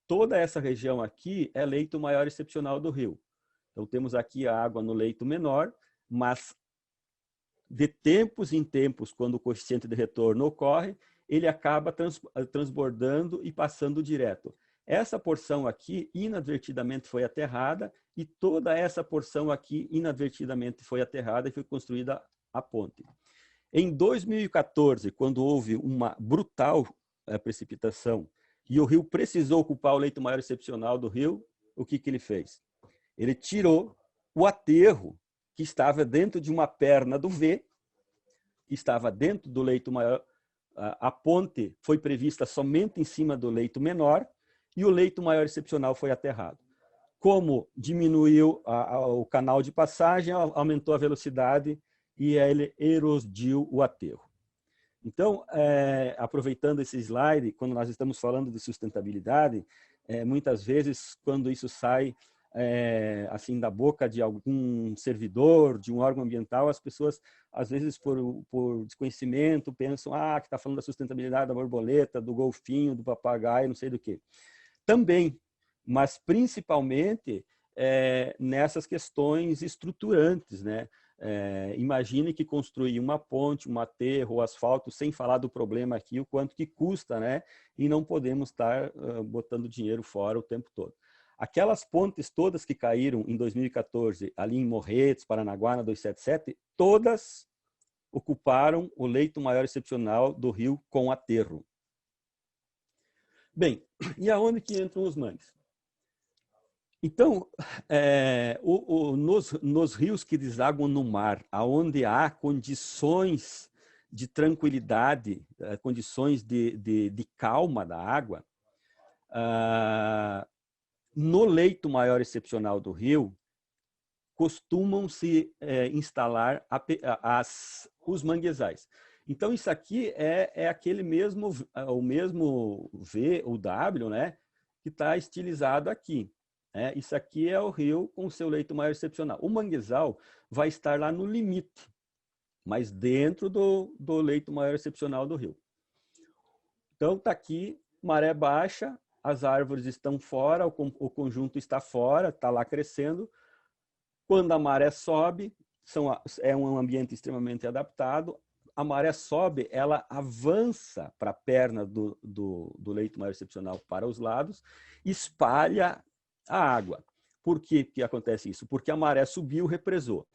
[SPEAKER 5] Toda essa região aqui é leito maior excepcional do rio. Então temos aqui a água no leito menor, mas de tempos em tempos, quando o coeficiente de retorno ocorre, ele acaba transbordando e passando direto. Essa porção aqui, inadvertidamente, foi aterrada, e toda essa porção aqui, inadvertidamente, foi aterrada e foi construída a ponte. Em 2014, quando houve uma brutal precipitação e o rio precisou ocupar o leito maior excepcional do rio, o que ele fez? Ele tirou o aterro que estava dentro de uma perna do V, que estava dentro do leito maior. A ponte foi prevista somente em cima do leito menor e o leito maior excepcional foi aterrado. Como diminuiu o canal de passagem, aumentou a velocidade e ele erodiu o aterro. Então, aproveitando esse slide, quando nós estamos falando de sustentabilidade, muitas vezes, quando isso sai assim da boca de algum servidor, de um órgão ambiental, as pessoas, às vezes, por desconhecimento, pensam que está falando da sustentabilidade da borboleta, do golfinho, do papagaio, não sei do que. Também, mas principalmente nessas questões estruturantes, né? Imagine que construir uma ponte, um aterro, o asfalto, sem falar do problema aqui, o quanto que custa, né? E não podemos estar botando dinheiro fora o tempo todo. Aquelas pontes todas que caíram em 2014, ali em Morretes, Paranaguá, na 277, todas ocuparam o leito maior excepcional do rio com aterro. Bem, e aonde que entram os mangues? Então, nos rios que desaguam no mar, aonde há condições de tranquilidade, condições de calma da água, no leito maior excepcional do rio, costumam-se instalar os manguezais. Então, isso aqui é aquele mesmo, o mesmo V ou W, né, que está estilizado aqui. Isso aqui é o rio com o seu leito maior excepcional. O manguezal vai estar lá no limite, mas dentro do leito maior excepcional do rio. Então, está aqui, maré baixa, as árvores estão fora, o conjunto está fora, está lá crescendo. Quando a maré sobe, é um ambiente extremamente adaptado, a maré sobe, ela avança para a perna do leito maior excepcional para os lados, espalha a água. Por que acontece isso? Porque a maré subiu, represou.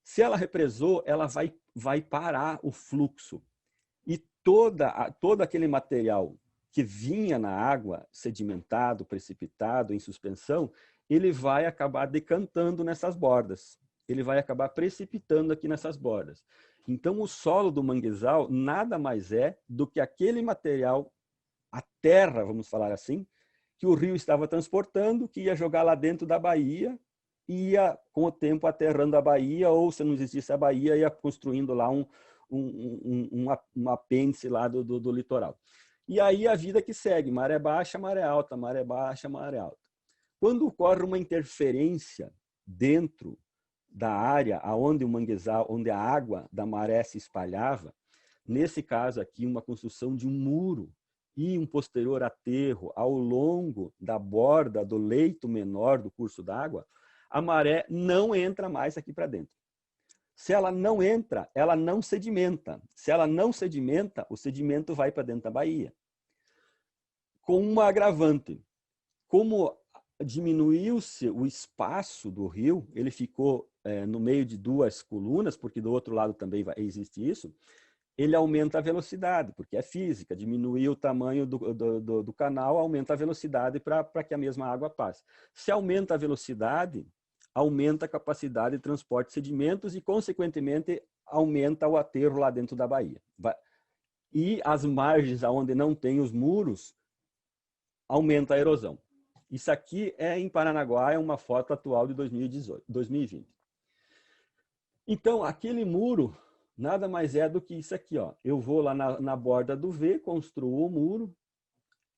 [SPEAKER 5] Se ela represou, ela vai parar o fluxo. E todo aquele material que vinha na água, sedimentado, precipitado, em suspensão, ele vai acabar decantando nessas bordas. Ele vai acabar precipitando aqui nessas bordas. Então, o solo do manguezal nada mais é do que aquele material, a terra, vamos falar assim, que o rio estava transportando, que ia jogar lá dentro da baía, ia, com o tempo, aterrando a baía, ou se não existisse a baía, ia construindo lá um apêndice lá do litoral. E aí a vida que segue, maré baixa, maré alta, maré baixa, maré alta. Quando ocorre uma interferência dentro da área onde o manguezal, onde a água da maré se espalhava, nesse caso aqui, uma construção de um muro e um posterior aterro ao longo da borda do leito menor do curso d'água, a maré não entra mais aqui para dentro. Se ela não entra, ela não sedimenta. Se ela não sedimenta, o sedimento vai para dentro da baía. Com uma agravante, como diminuiu-se o espaço do rio, ele ficou no meio de duas colunas, porque do outro lado também existe isso, ele aumenta a velocidade, porque é física, diminuir o tamanho do canal aumenta a velocidade para que a mesma água passe. Se aumenta a velocidade, aumenta a capacidade de transporte de sedimentos e, consequentemente, aumenta o aterro lá dentro da baía. E as margens onde não tem os muros, aumenta a erosão. Isso aqui em Paranaguá, é uma foto atual de 2020. Então, aquele muro nada mais é do que isso aqui, ó. Eu vou lá na borda do V, construo o muro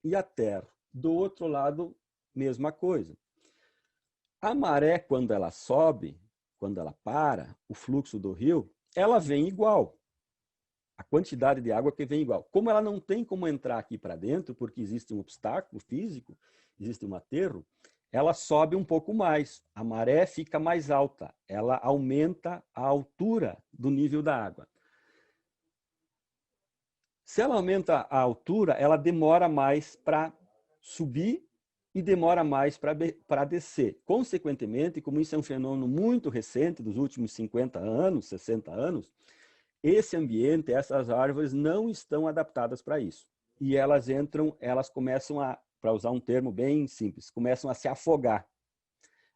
[SPEAKER 5] e aterro. Do outro lado, mesma coisa. A maré, quando ela sobe, quando ela para, o fluxo do rio, ela vem igual. A quantidade de água que vem igual. Como ela não tem como entrar aqui para dentro, porque existe um obstáculo físico, existe um aterro, ela sobe um pouco mais. A maré fica mais alta. Ela aumenta a altura do nível da água. Se ela aumenta a altura, ela demora mais para subir e demora mais para descer. Consequentemente, como isso é um fenômeno muito recente, dos últimos 50 anos, 60 anos, esse ambiente, essas árvores não estão adaptadas para isso. E elas começam a, para usar um termo bem simples, começam a se afogar.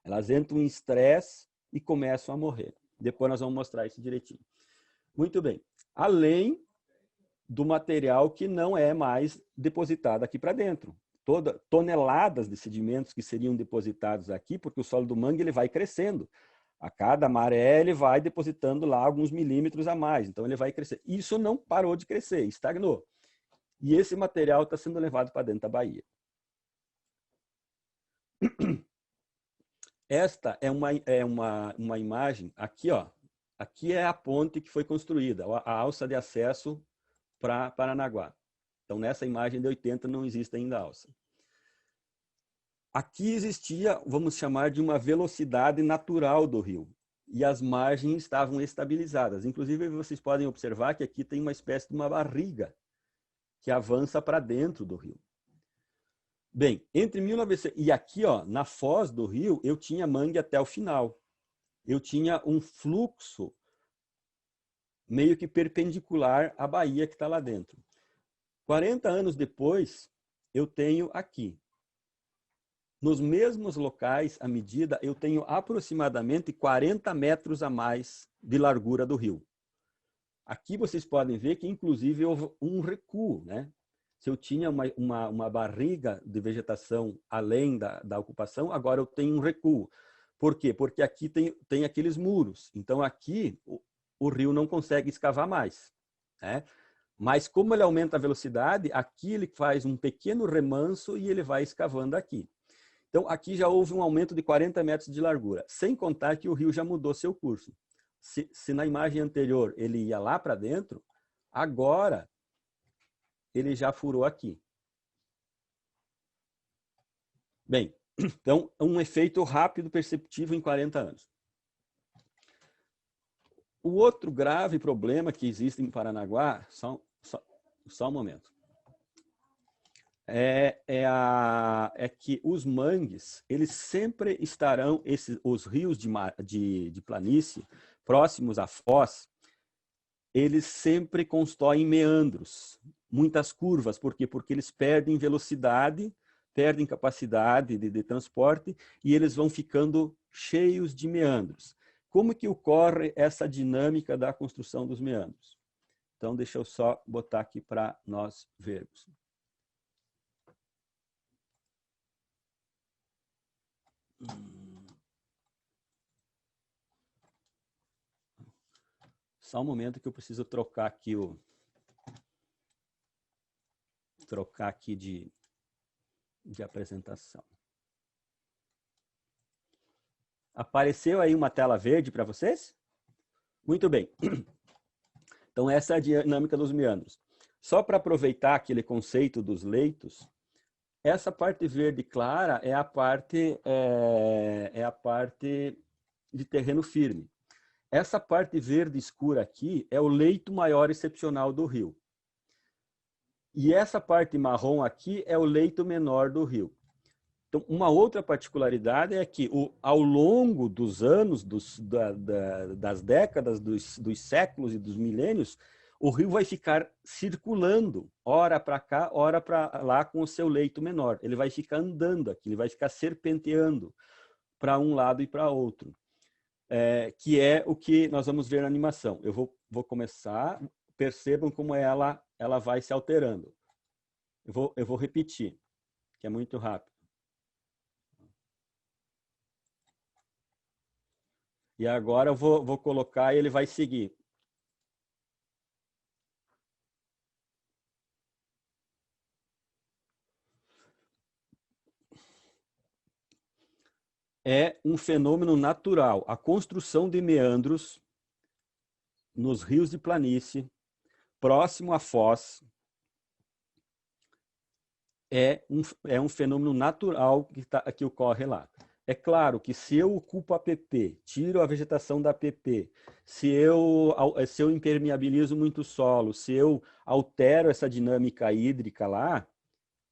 [SPEAKER 5] Elas entram em estresse e começam a morrer. Depois nós vamos mostrar isso direitinho. Muito bem. Além do material que não é mais depositado aqui para dentro. Toneladas de sedimentos que seriam depositados aqui, porque o solo do mangue ele vai crescendo. A cada maré ele vai depositando lá alguns milímetros a mais, então ele vai crescer. Isso não parou de crescer, estagnou. E esse material está sendo levado para dentro da baía. Esta é uma imagem, aqui, ó. Aqui é a ponte que foi construída, a alça de acesso para Paranaguá. Então, nessa imagem de 80 não existe ainda alça. Aqui existia, vamos chamar de uma velocidade natural do rio. E as margens estavam estabilizadas. Inclusive, vocês podem observar que aqui tem uma espécie de uma barriga que avança para dentro do rio. Bem, entre 1900... E aqui, ó, na foz do rio, eu tinha mangue até o final. Eu tinha um fluxo meio que perpendicular à baía que está lá dentro. 40 anos depois, eu tenho aqui. Nos mesmos locais, à medida, eu tenho aproximadamente 40 metros a mais de largura do rio. Aqui vocês podem ver que, inclusive, houve um recuo, né? Se eu tinha uma barriga de vegetação além da ocupação, agora eu tenho um recuo. Por quê? Porque aqui tem aqueles muros. Então, aqui, o rio não consegue escavar mais, né? Mas como ele aumenta a velocidade, aqui ele faz um pequeno remanso e ele vai escavando aqui. Então, aqui já houve um aumento de 40 metros de largura, sem contar que o rio já mudou seu curso. Se na imagem anterior ele ia lá para dentro, agora ele já furou aqui. Bem, então, um efeito rápido perceptível em 40 anos. O outro grave problema que existe em Paranaguá, só um momento, é que os mangues, eles sempre estarão, os rios de planície, próximos à foz, eles sempre constroem meandros, muitas curvas. Por quê? Porque eles perdem velocidade, perdem capacidade de transporte e eles vão ficando cheios de meandros. Como que ocorre essa dinâmica da construção dos meandros? Então, deixa eu só botar aqui para nós vermos. Só um momento que eu preciso trocar aqui de apresentação. Apareceu aí uma tela verde para vocês? Muito bem. Então, essa é a dinâmica dos meandros. Só para aproveitar aquele conceito dos leitos, essa parte verde clara é a parte de terreno firme. Essa parte verde escura aqui é o leito maior excepcional do rio. E essa parte marrom aqui é o leito menor do rio. Então, uma outra particularidade é que ao longo dos anos, das décadas, dos séculos e dos milênios, o rio vai ficar circulando, ora para cá, ora para lá, com o seu leito menor. Ele vai ficar andando aqui, ele vai ficar serpenteando para um lado e para outro, que é o que nós vamos ver na animação. Eu vou começar, percebam como ela vai se alterando. Eu vou repetir, que é muito rápido. E agora eu vou colocar e ele vai seguir. É um fenômeno natural. A construção de meandros nos rios de planície, próximo à foz, é um fenômeno natural que ocorre lá. É claro que se eu ocupo a APP, tiro a vegetação da APP, se eu impermeabilizo muito o solo, se eu altero essa dinâmica hídrica lá,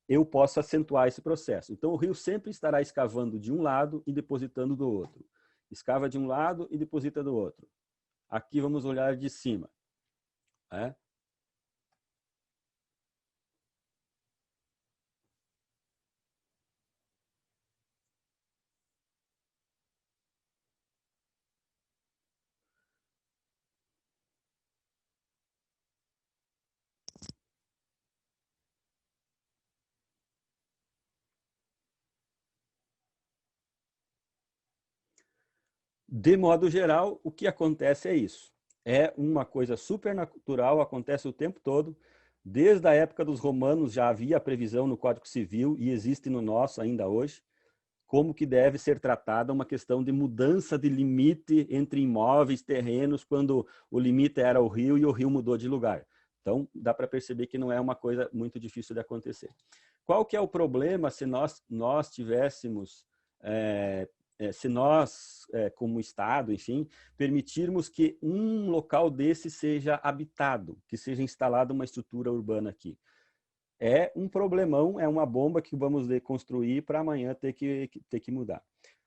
[SPEAKER 5] eu posso acentuar esse processo. Então, o rio sempre estará escavando de um lado e depositando do outro. Escava de um lado e deposita do outro. Aqui vamos olhar de cima. De modo geral, o que acontece é isso. É uma coisa supernatural, acontece o tempo todo. Desde a época dos romanos já havia a previsão no Código Civil, e existe no nosso ainda hoje, como que deve ser tratada uma questão de mudança de limite entre imóveis, terrenos, quando o limite era o rio e o rio mudou de lugar. Então, dá para perceber que não é uma coisa muito difícil de acontecer. Qual que é o problema se nós tivéssemos... se nós, como Estado, enfim, permitirmos que um local desse seja habitado, que seja instalada uma estrutura urbana aqui. É um problemão, é uma bomba que vamos construir para amanhã ter que mudar.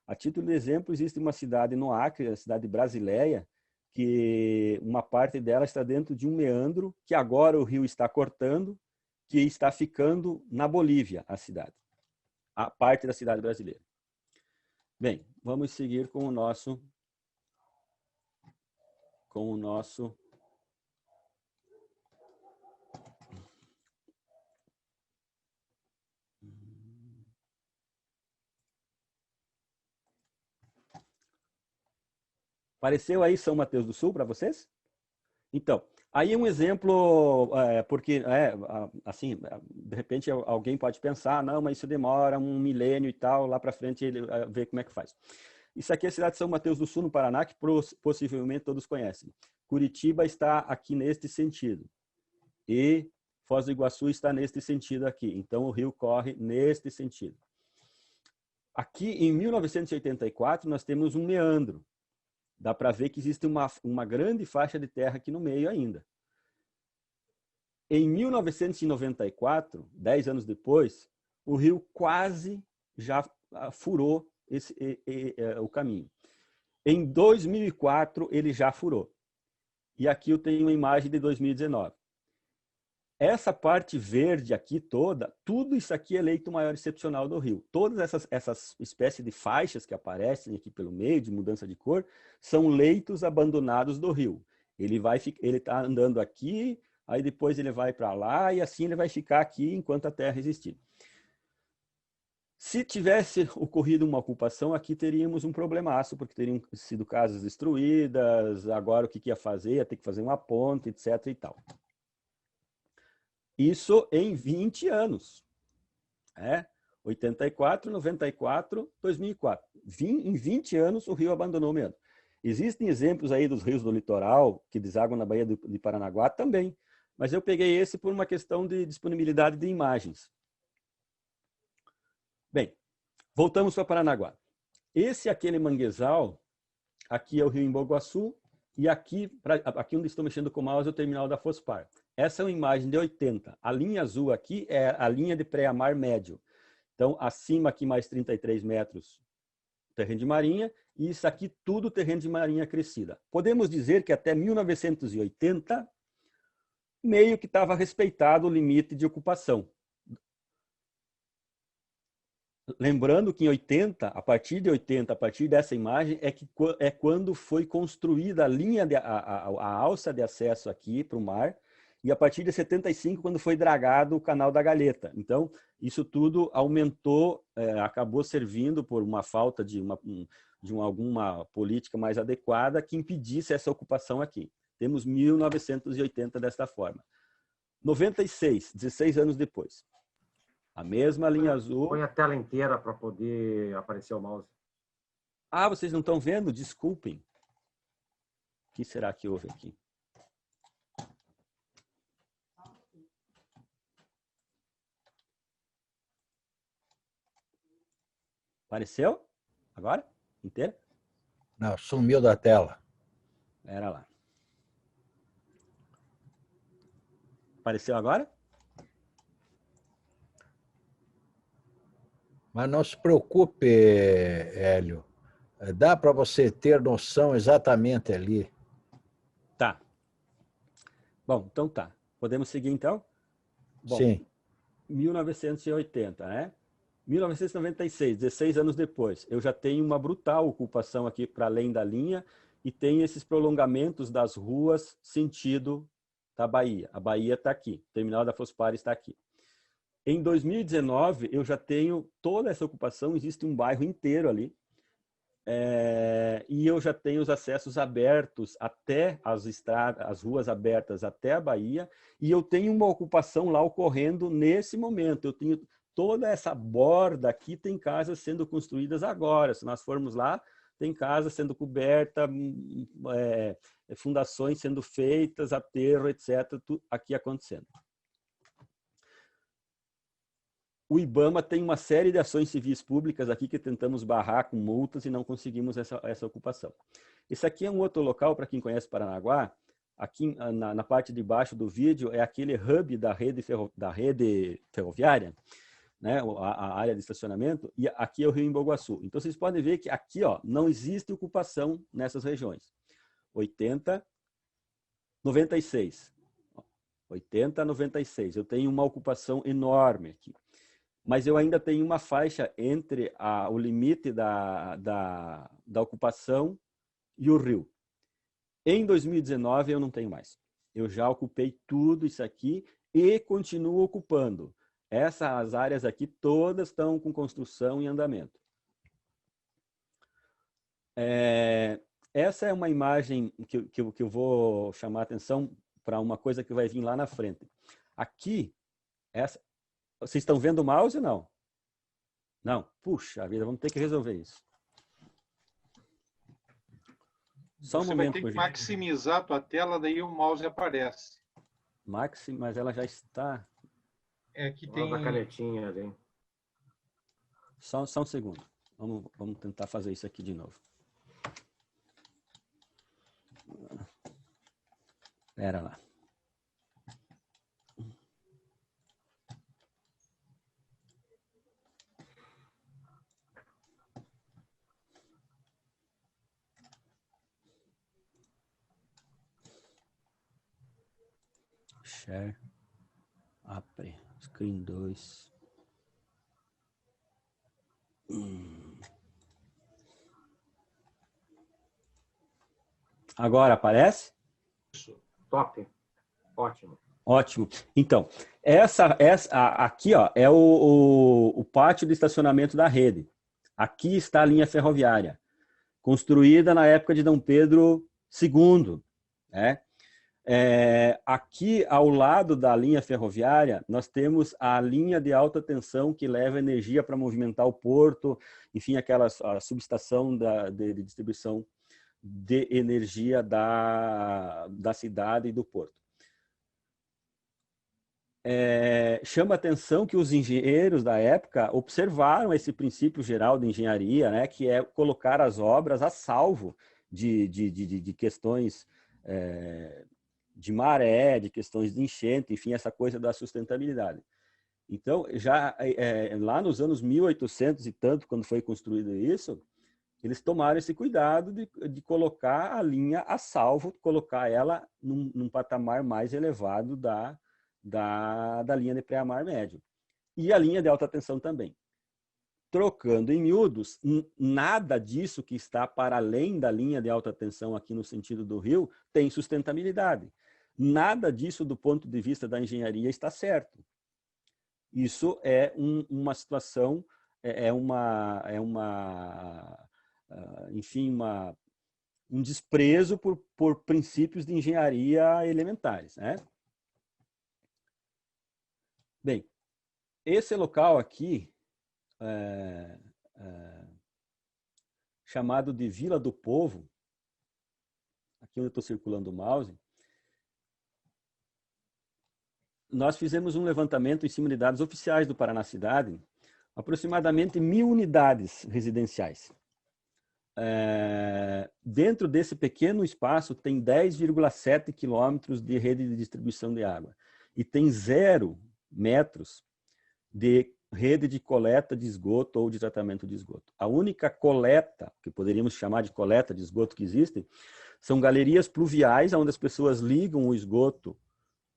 [SPEAKER 5] A título de exemplo, existe uma cidade no Acre, a cidade de Brasileia, que uma parte dela está dentro de um meandro, que agora o rio está cortando, que está ficando na Bolívia, a cidade. A parte da cidade brasileira. Bem, vamos seguir com o nosso Apareceu aí São Mateus do Sul para vocês? Então, aí um exemplo, porque, assim, de repente alguém pode pensar, não, mas isso demora um milênio e tal, lá para frente ele vê como é que faz. Isso aqui é a cidade de São Mateus do Sul, no Paraná, que possivelmente todos conhecem. Curitiba está aqui neste sentido. E Foz do Iguaçu está neste sentido aqui. Então, o rio corre neste sentido. Aqui, em 1984, nós temos um meandro. Dá para ver que existe uma grande faixa de terra aqui no meio ainda. Em 1994, 10 anos depois, o rio quase já furou o caminho. Em 2004, ele já furou. E aqui eu tenho uma imagem de 2019. Essa parte verde aqui toda, tudo isso aqui é leito maior excepcional do rio. Todas essas espécies de faixas que aparecem aqui pelo meio, de mudança de cor, são leitos abandonados do rio. Ele está andando aqui, aí depois ele vai para lá, e assim ele vai ficar aqui enquanto a terra existir. Se tivesse ocorrido uma ocupação, aqui teríamos um problemaço, porque teriam sido casas destruídas, agora o que ia fazer? Ia ter que fazer uma ponte, etc. e tal. Isso em 20 anos. 84, 94, 2004. Em 20 anos, o rio abandonou o meandro. Existem exemplos aí dos rios do litoral, que desaguam na Baía de Paranaguá também, mas eu peguei esse por uma questão de disponibilidade de imagens. Bem, voltamos para Paranaguá. Esse é aquele manguezal, aqui é o rio Embu-Guaçu, e aqui onde estou mexendo com o mouse é o terminal da Fospar. Essa é uma imagem de 80. A linha azul aqui é a linha de pré-amar médio. Então, acima aqui mais 33 metros, terreno de marinha, e isso aqui tudo terreno de marinha crescida. Podemos dizer que até 1980, meio que estava respeitado o limite de ocupação. Lembrando que em 80, a partir de 80, a partir dessa imagem, é quando foi construída a linha, a alça de acesso aqui para o mar, e a partir de 75, quando foi dragado o canal da Galheta. Então, isso tudo aumentou, acabou servindo por uma falta de alguma política mais adequada que impedisse essa ocupação aqui. Temos 1980 desta forma. 96, 16 anos depois. A mesma linha azul.
[SPEAKER 3] Põe a tela inteira para poder aparecer o mouse.
[SPEAKER 5] Ah, vocês não estão vendo? Desculpem. O que será que houve aqui? Apareceu? Agora? Inteira?
[SPEAKER 2] Não, sumiu da tela.
[SPEAKER 5] Era lá. Apareceu agora?
[SPEAKER 2] Mas não se preocupe, Hélio. Dá para você ter noção exatamente ali.
[SPEAKER 5] Tá. Bom, então tá. Podemos seguir então? Bom,
[SPEAKER 2] Sim.
[SPEAKER 5] 1980, né? 1996, 16 anos depois, eu já tenho uma brutal ocupação aqui para além da linha e tem esses prolongamentos das ruas sentido da Bahia. A Bahia está aqui, o terminal da Fospar está aqui. Em 2019, eu já tenho toda essa ocupação, existe um bairro inteiro ali, e eu já tenho os acessos abertos até as estradas, as ruas abertas até a Bahia, e eu tenho uma ocupação lá ocorrendo nesse momento. Eu tenho toda essa borda aqui, tem casas sendo construídas agora. Se nós formos lá, tem casa sendo coberta, fundações sendo feitas, aterro, etc., tudo aqui acontecendo. O IBAMA tem uma série de ações civis públicas aqui que tentamos barrar com multas e não conseguimos essa ocupação. Esse aqui é um outro local, para quem conhece Paranaguá, aqui na parte de baixo do vídeo é aquele hub da rede ferroviária, né, a área de estacionamento, e aqui é o Rio Emboguaçu. Então, vocês podem ver que aqui não existe ocupação nessas regiões. 80, 96. 80, 96. Eu tenho uma ocupação enorme aqui. Mas eu ainda tenho uma faixa entre o limite da ocupação e o rio. Em 2019, eu não tenho mais. Eu já ocupei tudo isso aqui e continuo ocupando. Essas áreas aqui todas estão com construção em andamento. Essa é uma imagem que eu vou chamar a atenção para uma coisa que vai vir lá na frente. Aqui, vocês estão vendo o mouse ou não? Não? Puxa vida, vamos ter que resolver isso. Só um momento,
[SPEAKER 1] você vai ter que maximizar a tua tela, daí o mouse aparece.
[SPEAKER 5] Mas ela já está...
[SPEAKER 1] Que tem
[SPEAKER 3] a canetinha ali.
[SPEAKER 5] Só um segundo. Vamos tentar fazer isso aqui de novo. Espera lá. Share. Apre. Screen 2. Agora aparece?
[SPEAKER 3] Top. Ótimo.
[SPEAKER 5] Ótimo. Então, aqui é o pátio de estacionamento da rede. Aqui está a linha ferroviária, construída na época de Dom Pedro II. Né? Aqui, ao lado da linha ferroviária, nós temos a linha de alta tensão que leva energia para movimentar o porto, enfim, a subestação de distribuição de energia da cidade e do porto. Chama a atenção que os engenheiros da época observaram esse princípio geral de engenharia, né, que é colocar as obras a salvo de questões de maré, de questões de enchente, enfim, essa coisa da sustentabilidade. Então, já lá nos anos 1800 e tanto, quando foi construído isso, Eles tomaram esse cuidado de colocar a linha a salvo, colocar ela num patamar mais elevado da linha de pré-amar médio. E a linha de alta tensão também. Trocando em miúdos, nada disso que está para além da linha de alta tensão aqui no sentido do rio tem sustentabilidade. Nada disso do ponto de vista da engenharia está certo. Isso é uma situação, enfim, um desprezo por princípios de engenharia elementares, né? Bem, esse local aqui, chamado de Vila do Povo, aqui onde eu estou circulando o mouse, nós fizemos um levantamento em cima de dados oficiais do Paraná Cidade, aproximadamente 1.000 unidades residenciais. Dentro desse pequeno espaço tem 10,7 quilômetros de rede de distribuição de água e tem 0 metros de rede de coleta de esgoto ou de tratamento de esgoto. A única coleta, que poderíamos chamar de coleta de esgoto que existe, são galerias pluviais, onde as pessoas ligam o esgoto.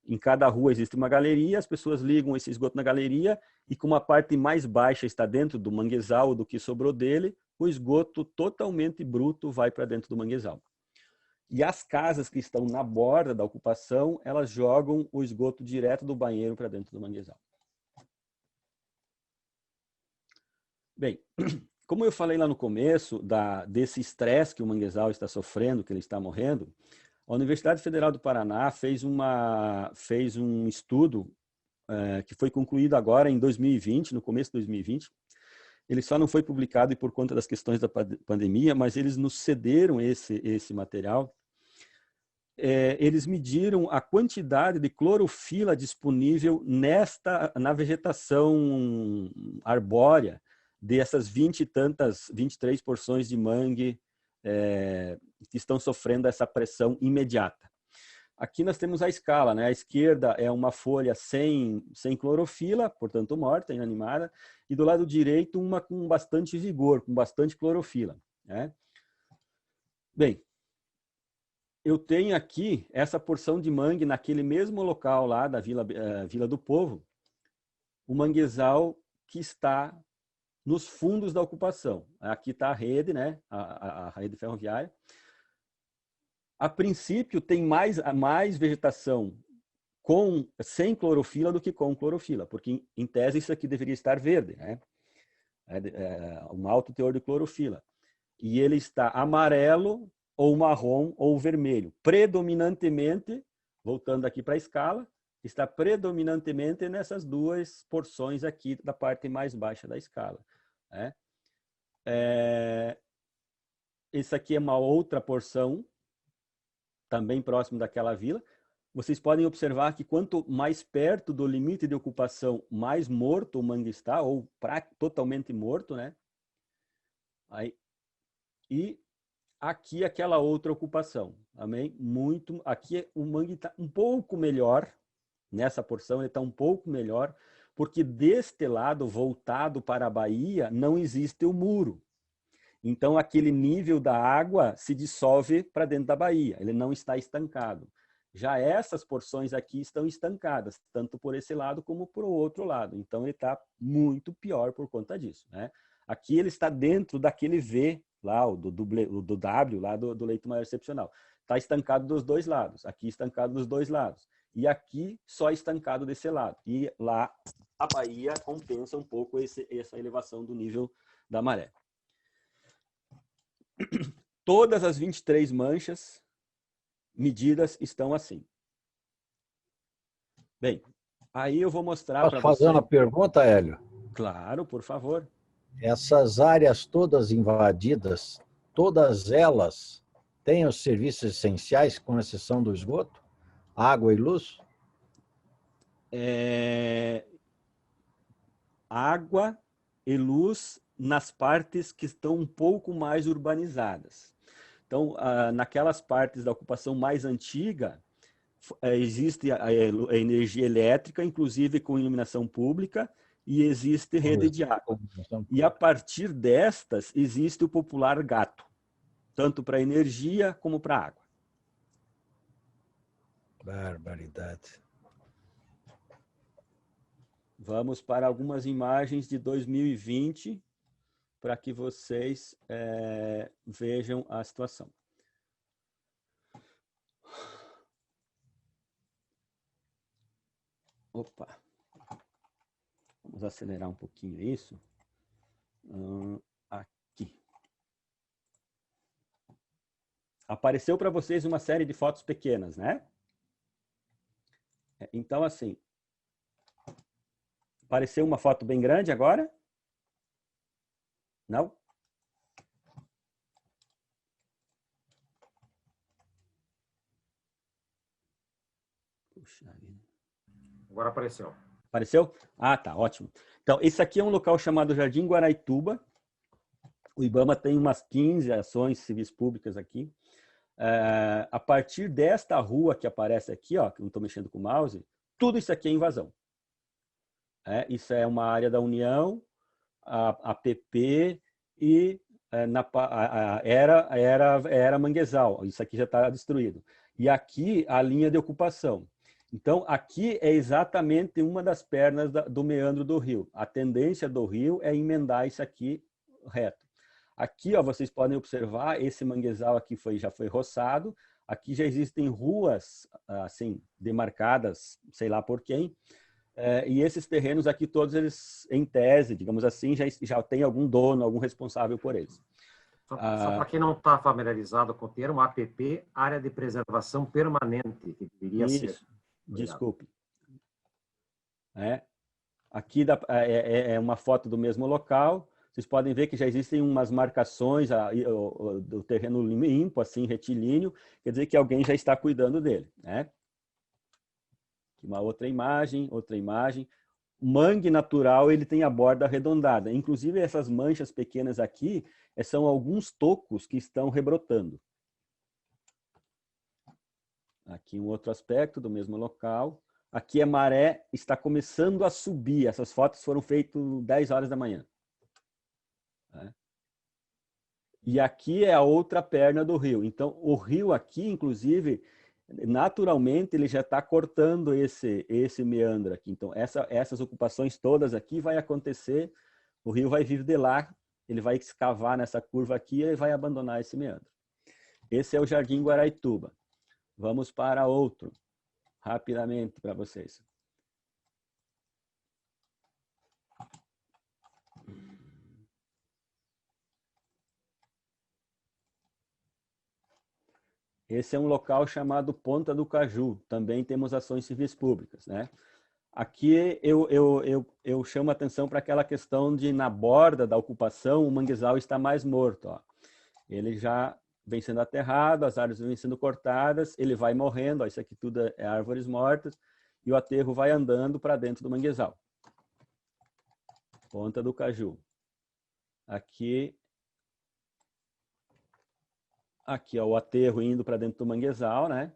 [SPEAKER 5] Em cada rua existe uma galeria, as pessoas ligam esse esgoto na galeria e como a parte mais baixa está dentro do manguezal, do que sobrou dele, o esgoto totalmente bruto vai para dentro do manguezal. E as casas que estão na borda da ocupação, elas jogam o esgoto direto do banheiro para dentro do manguezal. Bem, como eu falei lá no começo desse estresse que o manguezal está sofrendo, que ele está morrendo, a Universidade Federal do Paraná fez um estudo que foi concluído agora em 2020, no começo de 2020. Ele só não foi publicado por conta das questões da pandemia, mas eles nos cederam esse material. Eles mediram a quantidade de clorofila disponível na vegetação arbórea dessas 23 porções de mangue que estão sofrendo essa pressão imediata. Aqui nós temos a escala, né? À esquerda é uma folha sem clorofila, portanto morta, inanimada, e do lado direito uma com bastante vigor, com bastante clorofila, né? Bem, eu tenho aqui essa porção de mangue naquele mesmo local lá da Vila do Povo, o manguezal que está nos fundos da ocupação. Aqui está a rede, né? A rede ferroviária. A princípio, tem mais vegetação sem clorofila do que com clorofila, porque, em tese, isso aqui deveria estar verde, né? Um alto teor de clorofila. E ele está amarelo, ou marrom, ou vermelho. Predominantemente, voltando aqui para a escala, está predominantemente nessas duas porções aqui da parte mais baixa da escala, né? Essa aqui é uma outra porção, também próximo daquela vila. Vocês podem observar que quanto mais perto do limite de ocupação, mais morto o mangue está, ou totalmente morto, né? E aqui aquela outra ocupação, também muito. Aqui o mangue está um pouco melhor, nessa porção ele está um pouco melhor, porque deste lado, voltado para a baía, não existe o muro. Então, aquele nível da água se dissolve para dentro da baía, ele não está estancado. Já essas porções aqui estão estancadas, tanto por esse lado como por outro lado. Então, ele está muito pior por conta disso, né? Aqui ele está dentro daquele V, lá, do W, lá do leito maior excepcional. Está estancado dos dois lados, aqui estancado dos dois lados. E aqui só estancado desse lado. E lá a baía compensa um pouco essa elevação do nível da maré. Todas as 23 manchas medidas estão assim. Bem, aí eu vou mostrar para você.
[SPEAKER 2] Posso fazer uma pergunta, Hélio?
[SPEAKER 5] Claro, por favor.
[SPEAKER 2] Essas áreas todas invadidas, todas elas têm os serviços essenciais, com exceção do esgoto? Água e luz?
[SPEAKER 5] Água e luz nas partes que estão um pouco mais urbanizadas. Então, naquelas partes da ocupação mais antiga, existe a energia elétrica, inclusive com iluminação pública, e existe rede de água. E a partir destas existe o popular gato, tanto para energia como para água.
[SPEAKER 2] Barbaridade.
[SPEAKER 5] Vamos para algumas imagens de 2020 para que vocês vejam a situação. Opa! Vamos acelerar um pouquinho isso. Aqui. Apareceu para vocês uma série de fotos pequenas, né? Então, assim, apareceu uma foto bem grande agora? Não? Puxa vida.
[SPEAKER 3] Agora apareceu.
[SPEAKER 5] Apareceu? Ah, tá, ótimo. Então, esse aqui é um local chamado Jardim Guaraituba. O IBAMA tem umas 15 ações civis públicas aqui. A partir desta rua que aparece aqui, ó, que eu não estou mexendo com o mouse, tudo isso aqui é invasão. Isso é uma área da União, a PP e era Manguezal. Isso aqui já está destruído. E aqui a linha de ocupação. Então, aqui é exatamente uma das pernas do meandro do rio. A tendência do rio é emendar isso aqui reto. Aqui, ó, vocês podem observar, esse manguezal aqui já foi roçado. Aqui já existem ruas assim, demarcadas, sei lá por quem. E esses terrenos aqui, todos eles, em tese, digamos assim, já tem algum dono, algum responsável por eles.
[SPEAKER 3] Só para quem não está familiarizado com o termo, APP, Área de Preservação Permanente, que deveria ser.
[SPEAKER 5] Desculpe. Aqui é uma foto do mesmo local. Vocês podem ver que já existem umas marcações do terreno limpo, assim, retilíneo. Quer dizer que alguém já está cuidando dele, né? Uma outra imagem. O mangue natural, ele tem a borda arredondada. Inclusive, essas manchas pequenas aqui são alguns tocos que estão rebrotando. Aqui um outro aspecto do mesmo local. Aqui a maré está começando a subir. Essas fotos foram feitas 10 horas da manhã. E aqui é a outra perna do rio. Então, o rio aqui, inclusive, naturalmente, ele já está cortando esse meandro aqui. Então, essas ocupações todas aqui vai acontecer, o rio vai vir de lá, ele vai escavar nessa curva aqui e vai abandonar esse meandro. Esse é o Jardim Guaraituba. Vamos para outro, rapidamente para vocês. Esse é um local chamado Ponta do Caju. Também temos ações civis públicas, né? Aqui eu chamo a atenção para aquela questão de, na borda da ocupação, o manguezal está mais morto. Ó. Ele já vem sendo aterrado, as árvores vêm sendo cortadas, ele vai morrendo. Ó, isso aqui tudo é árvores mortas. E o aterro vai andando para dentro do manguezal. Ponta do Caju. Aqui ó, o aterro indo para dentro do manguezal, né?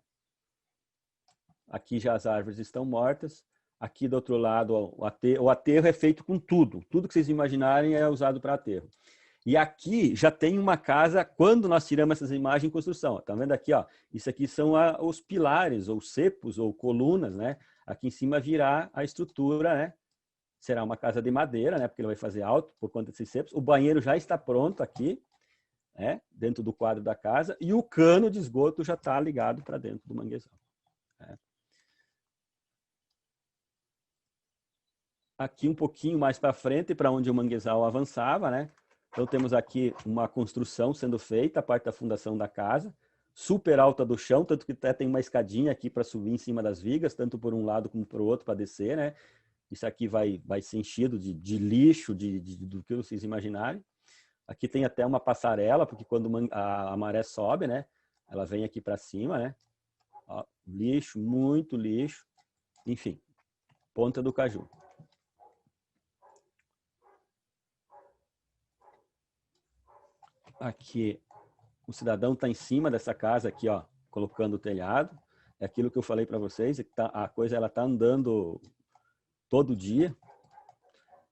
[SPEAKER 5] Aqui já as árvores estão mortas. Aqui do outro lado, o aterro é feito com tudo. Tudo que vocês imaginarem é usado para aterro. E aqui já tem uma casa, quando nós tiramos essas imagens em construção. Tá vendo aqui, ó? Isso aqui são os pilares, ou cepos, ou colunas, né? Aqui em cima virá a estrutura, né? Será uma casa de madeira, né? Porque ele vai fazer alto por conta desses cepos. O banheiro já está pronto aqui, dentro do quadro da casa. E o cano de esgoto já está ligado para dentro do manguezal. Aqui um pouquinho mais para frente, para onde o manguezal avançava, né? Então temos aqui uma construção sendo feita, a parte da fundação da casa, super alta do chão, tanto que até tem uma escadinha aqui para subir em cima das vigas, tanto por um lado como por outro para descer, né? Isso aqui vai ser enchido de lixo, do que vocês imaginarem. Aqui tem até uma passarela, porque quando a maré sobe, né? Ela vem aqui para cima, né? Ó, lixo, muito lixo. Enfim, Ponta do Caju. Aqui, o cidadão está em cima dessa casa aqui, ó, colocando o telhado. É aquilo que eu falei para vocês, a coisa ela está andando todo dia.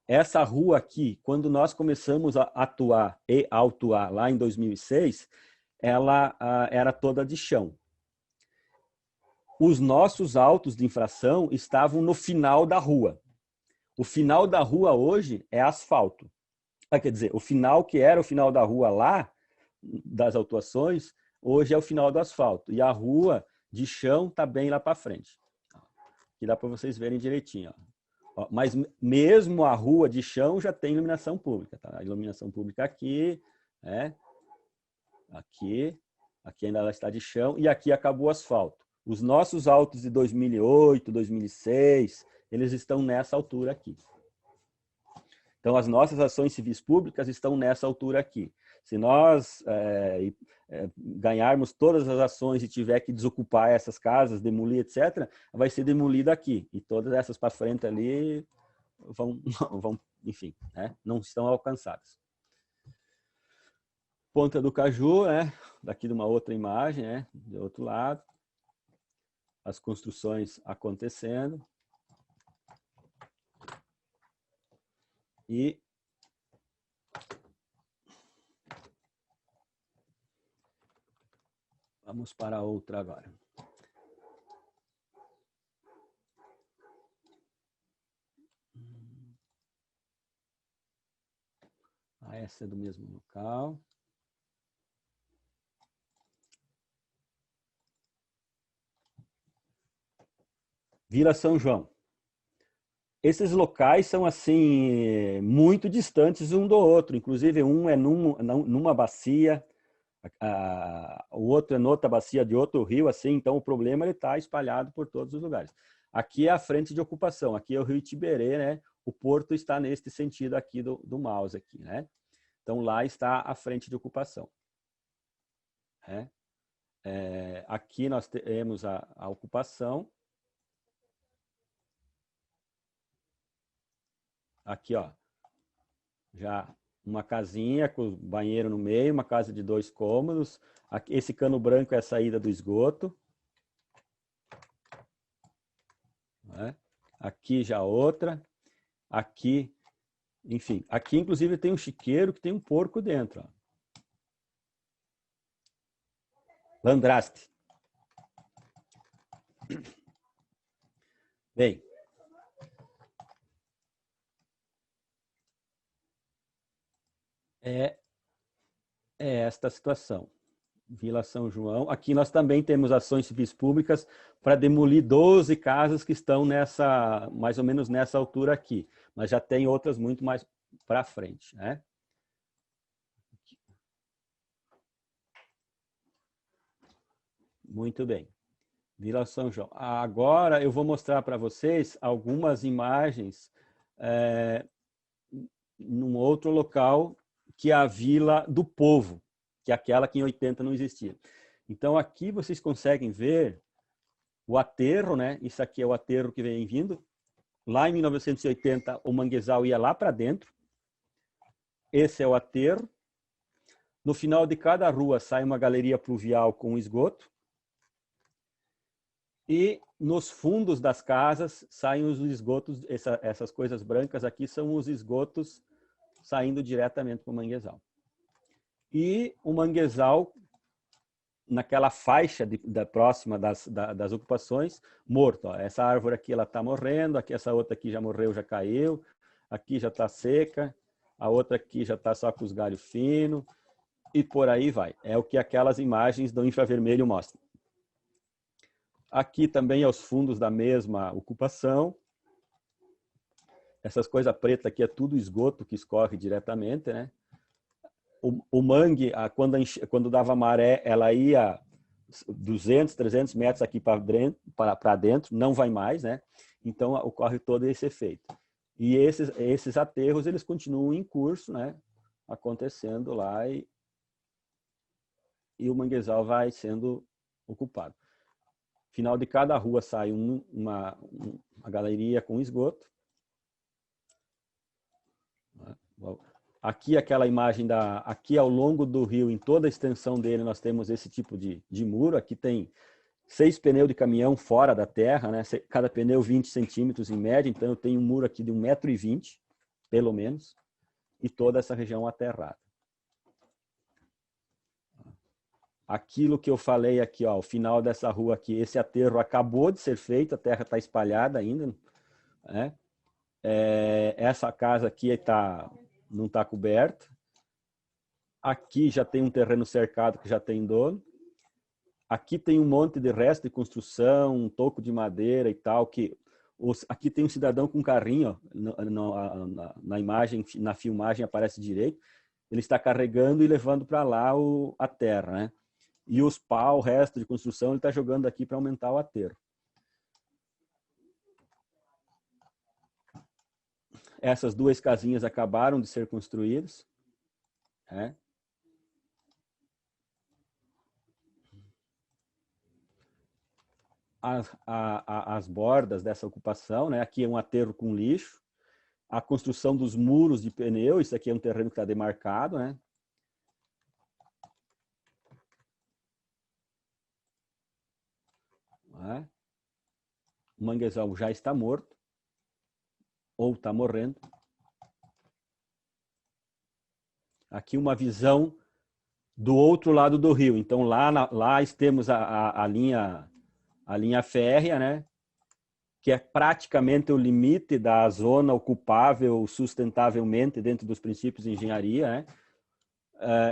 [SPEAKER 5] essa rua aqui, quando nós começamos a atuar e autuar lá em 2006, ela era toda de chão. Os nossos autos de infração estavam no final da rua. O final da rua hoje é asfalto. Quer dizer, o final que era o final da rua lá, das autuações, hoje é o final do asfalto. E a rua de chão está bem lá para frente. Aqui dá para vocês verem direitinho. Ó, mas mesmo a rua de chão já tem iluminação pública. Tá? A iluminação pública aqui, né? Aqui ainda ela está de chão e aqui acabou o asfalto. Os nossos autos de 2008, 2006, eles estão nessa altura aqui. Então, as nossas ações civis públicas estão nessa altura aqui. Se nós ganharmos todas as ações e tiver que desocupar essas casas, demolir, etc., vai ser demolida aqui. E todas essas para frente ali vão enfim, né, não estão alcançadas. Ponta do Caju, né, daqui de uma outra imagem, né, do outro lado. As construções acontecendo. E vamos para outra agora. Essa é do mesmo local. Vila São João. Esses locais são assim muito distantes um do outro. Inclusive um é numa bacia, o outro é noutra bacia de outro rio, assim. Então o problema está espalhado por todos os lugares. Aqui é a frente de ocupação. Aqui é o Rio Tiberê, né? O porto está neste sentido aqui do mouse aqui, né? Então lá está a frente de ocupação. Aqui nós temos a ocupação. Aqui, ó, já uma casinha com banheiro no meio, uma casa de 2 cômodos. Aqui, esse cano branco é a saída do esgoto. Aqui já outra. Aqui, enfim, aqui inclusive tem um chiqueiro que tem um porco dentro. Ó. Landraste. Bem, é esta situação. Vila São João. Aqui nós também temos ações civis públicas para demolir 12 casas que estão mais ou menos nessa altura aqui. Mas já tem outras muito mais para frente, né? Muito bem. Vila São João. Agora eu vou mostrar para vocês algumas imagens num outro local, que é a Vila do Povo, que é aquela que em 80 não existia. Então aqui vocês conseguem ver o aterro, né? Isso aqui é o aterro que vem vindo. Lá em 1980 o manguezal ia lá para dentro. Esse é o aterro. No final de cada rua sai uma galeria pluvial com esgoto. E nos fundos das casas saem os esgotos, essas coisas brancas aqui são os esgotos saindo diretamente para o manguezal. E o manguezal, naquela faixa próxima das ocupações, morto. Ó. Essa árvore aqui ela está morrendo, aqui, essa outra aqui já morreu, já caiu, aqui já está seca, a outra aqui já está só com os galhos finos, e por aí vai. É o que aquelas imagens do infravermelho mostram. Aqui também aos fundos da mesma ocupação. Essas coisas pretas aqui é tudo esgoto que escorre diretamente, né? O mangue, quando dava maré, ela ia 200, 300 metros aqui para dentro, não vai mais, né? Então ocorre todo esse efeito. E esses aterros, eles continuam em curso, né? Acontecendo lá e o manguezal vai sendo ocupado. Final de cada rua sai uma galeria com esgoto. Aqui aquela imagem aqui ao longo do rio, em toda a extensão dele, nós temos esse tipo de muro. Aqui tem 6 pneus de caminhão fora da terra, né? Cada pneu 20 centímetros em média, então eu tenho um muro aqui de 1,20 m pelo menos, e toda essa região aterrada. Aquilo que eu falei aqui, ó, o final dessa rua aqui, esse aterro acabou de ser feito, a terra está espalhada ainda, né? Essa casa aqui não está coberta. Aqui já tem um terreno cercado que já tem dono. Aqui tem um monte de resto de construção, um toco de madeira e tal, que aqui tem um cidadão com um carrinho, ó, na imagem, na filmagem aparece direito, ele está carregando e levando para lá a terra, né? E os pau, o resto de construção, ele está jogando aqui para aumentar o aterro. Essas duas casinhas acabaram de ser construídas, né? As bordas dessa ocupação, né? Aqui é um aterro com lixo, a construção dos muros de pneu, isso aqui é um terreno que está demarcado, né? O manguezal já está morto, ou está morrendo. Aqui uma visão do outro lado do rio. Então, lá temos a linha férrea, né? Que é praticamente o limite da zona ocupável sustentavelmente dentro dos princípios de engenharia, né?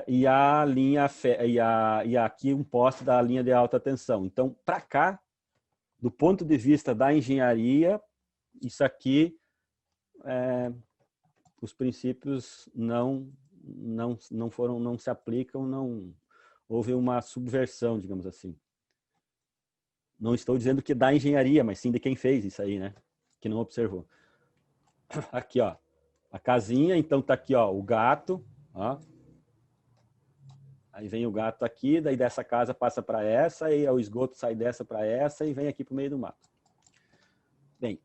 [SPEAKER 5] E aqui um poste da linha de alta tensão. Então, para cá, do ponto de vista da engenharia, isso aqui, os princípios não se aplicam, não houve uma subversão, digamos assim. Não estou dizendo que da engenharia, mas sim de quem fez isso aí, né? Que não observou. Aqui, ó, a casinha, então tá aqui, ó, o gato, ó. Aí vem o gato aqui, daí dessa casa passa para essa, e o esgoto sai dessa para essa e vem aqui para o meio do mato. Bem,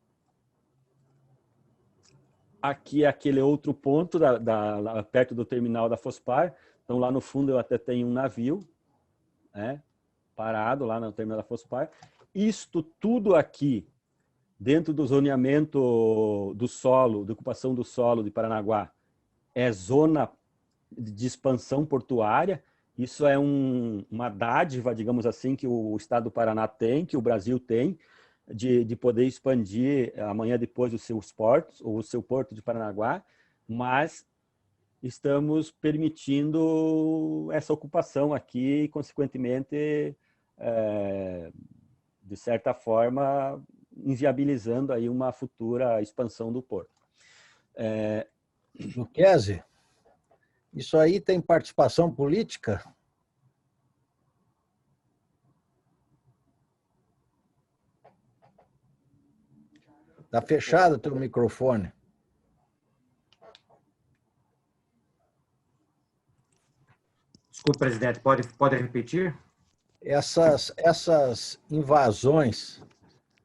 [SPEAKER 5] aqui é aquele outro ponto, lá perto do terminal da Fospar. Então, lá no fundo eu até tenho um navio, né, parado lá no terminal da Fospar. Isto tudo aqui, dentro do zoneamento do solo, de ocupação do solo de Paranaguá, é zona de expansão portuária. Isso é uma dádiva, digamos assim, que o Estado do Paraná tem, que o Brasil tem, de poder expandir amanhã depois os seus portos, ou o seu porto de Paranaguá, mas estamos permitindo essa ocupação aqui e, consequentemente, de certa forma, inviabilizando aí uma futura expansão do porto.
[SPEAKER 2] Luquezzi, isso aí tem participação política? Está fechado o teu microfone.
[SPEAKER 3] Desculpe, presidente, pode repetir?
[SPEAKER 2] Essas invasões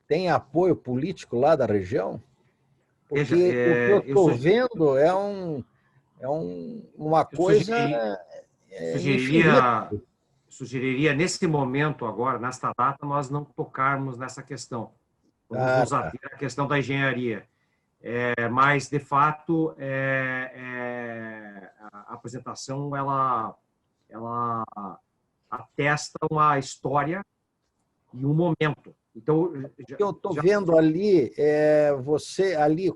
[SPEAKER 2] têm apoio político lá da região? Porque
[SPEAKER 3] Veja,
[SPEAKER 2] o que eu estou vendo uma coisa infinita.
[SPEAKER 3] Sugeriria, nesse momento agora, nesta data, nós não tocarmos nessa questão. Vamos nos ater à questão da engenharia. Mas, de fato, a apresentação ela atesta uma história e um momento. Então,
[SPEAKER 2] o que eu estou vendo ali você ali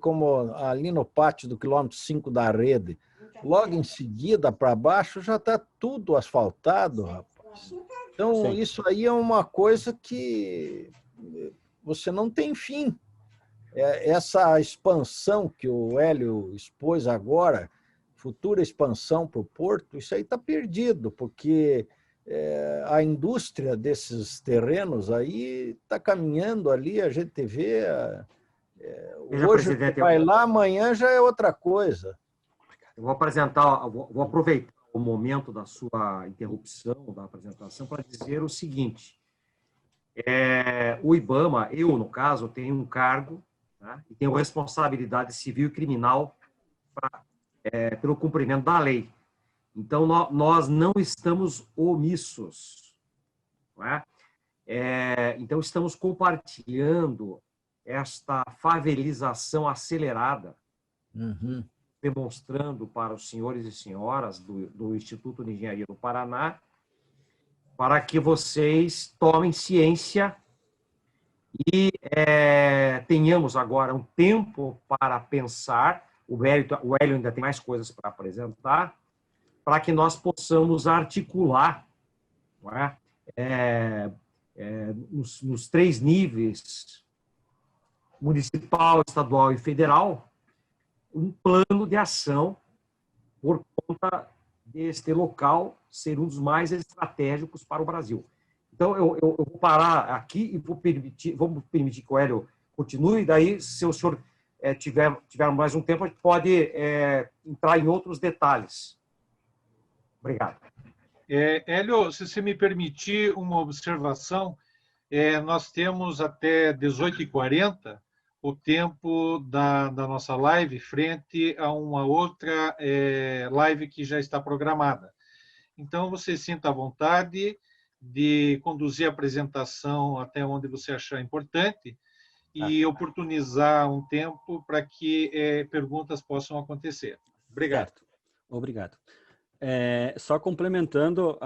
[SPEAKER 2] no pátio do quilômetro 5 da rede, logo em seguida para baixo já está tudo asfaltado, rapaz. Então, sim, isso aí é uma coisa que você não tem fim. Essa expansão que o Hélio expôs agora, futura expansão para o porto, isso aí está perdido, porque a indústria desses terrenos aí está caminhando ali, a gente vê. Hoje vai lá, amanhã já é outra coisa.
[SPEAKER 3] Eu vou aproveitar o momento da sua interrupção da apresentação para dizer o seguinte. O IBAMA, eu, no caso, tenho um cargo, né, e tenho responsabilidade civil e criminal pelo cumprimento da lei. Então, nós não estamos omissos. Não é? Então, estamos compartilhando esta favelização acelerada demonstrando para os senhores e senhoras do Instituto de Engenharia do Paraná, para que vocês tomem ciência e tenhamos agora um tempo para pensar. O Hélio ainda tem mais coisas para apresentar, para que nós possamos articular, não é? Nos 3 níveis, municipal, estadual e federal, um plano de ação por conta deste local ser um dos mais estratégicos para o Brasil. Então, eu vou parar aqui e vamos permitir que o Hélio continue, daí, se o senhor tiver mais um tempo, a gente pode entrar em outros detalhes. Obrigado.
[SPEAKER 1] Hélio, se você me permitir uma observação, nós temos até 18h40 o tempo da nossa live frente a uma outra live que já está programada. Então, você sinta à vontade de conduzir a apresentação até onde você achar importante e oportunizar um tempo para que perguntas possam acontecer. Obrigado.
[SPEAKER 5] Certo. Obrigado. Só complementando,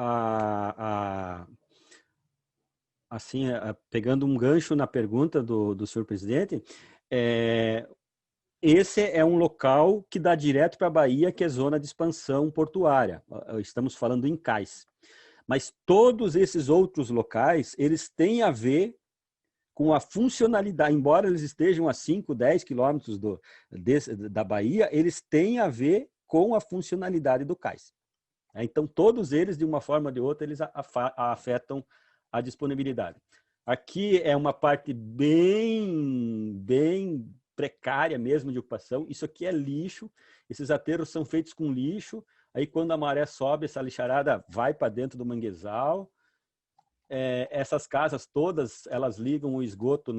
[SPEAKER 5] pegando um gancho na pergunta do senhor presidente, esse é um local que dá direto para a Bahia, que é zona de expansão portuária. Estamos falando em cais. Mas todos esses outros locais, eles têm a ver com a funcionalidade, embora eles estejam a 5, 10 quilômetros da Bahia, eles têm a ver com a funcionalidade do cais. Então, todos eles, de uma forma ou de outra, eles afetam a disponibilidade. Aqui é uma parte bem precária mesmo de ocupação. Isso aqui é lixo. Esses aterros são feitos com lixo. Aí, quando a maré sobe, essa lixarada vai para dentro do manguezal. Essas casas todas, elas ligam o esgoto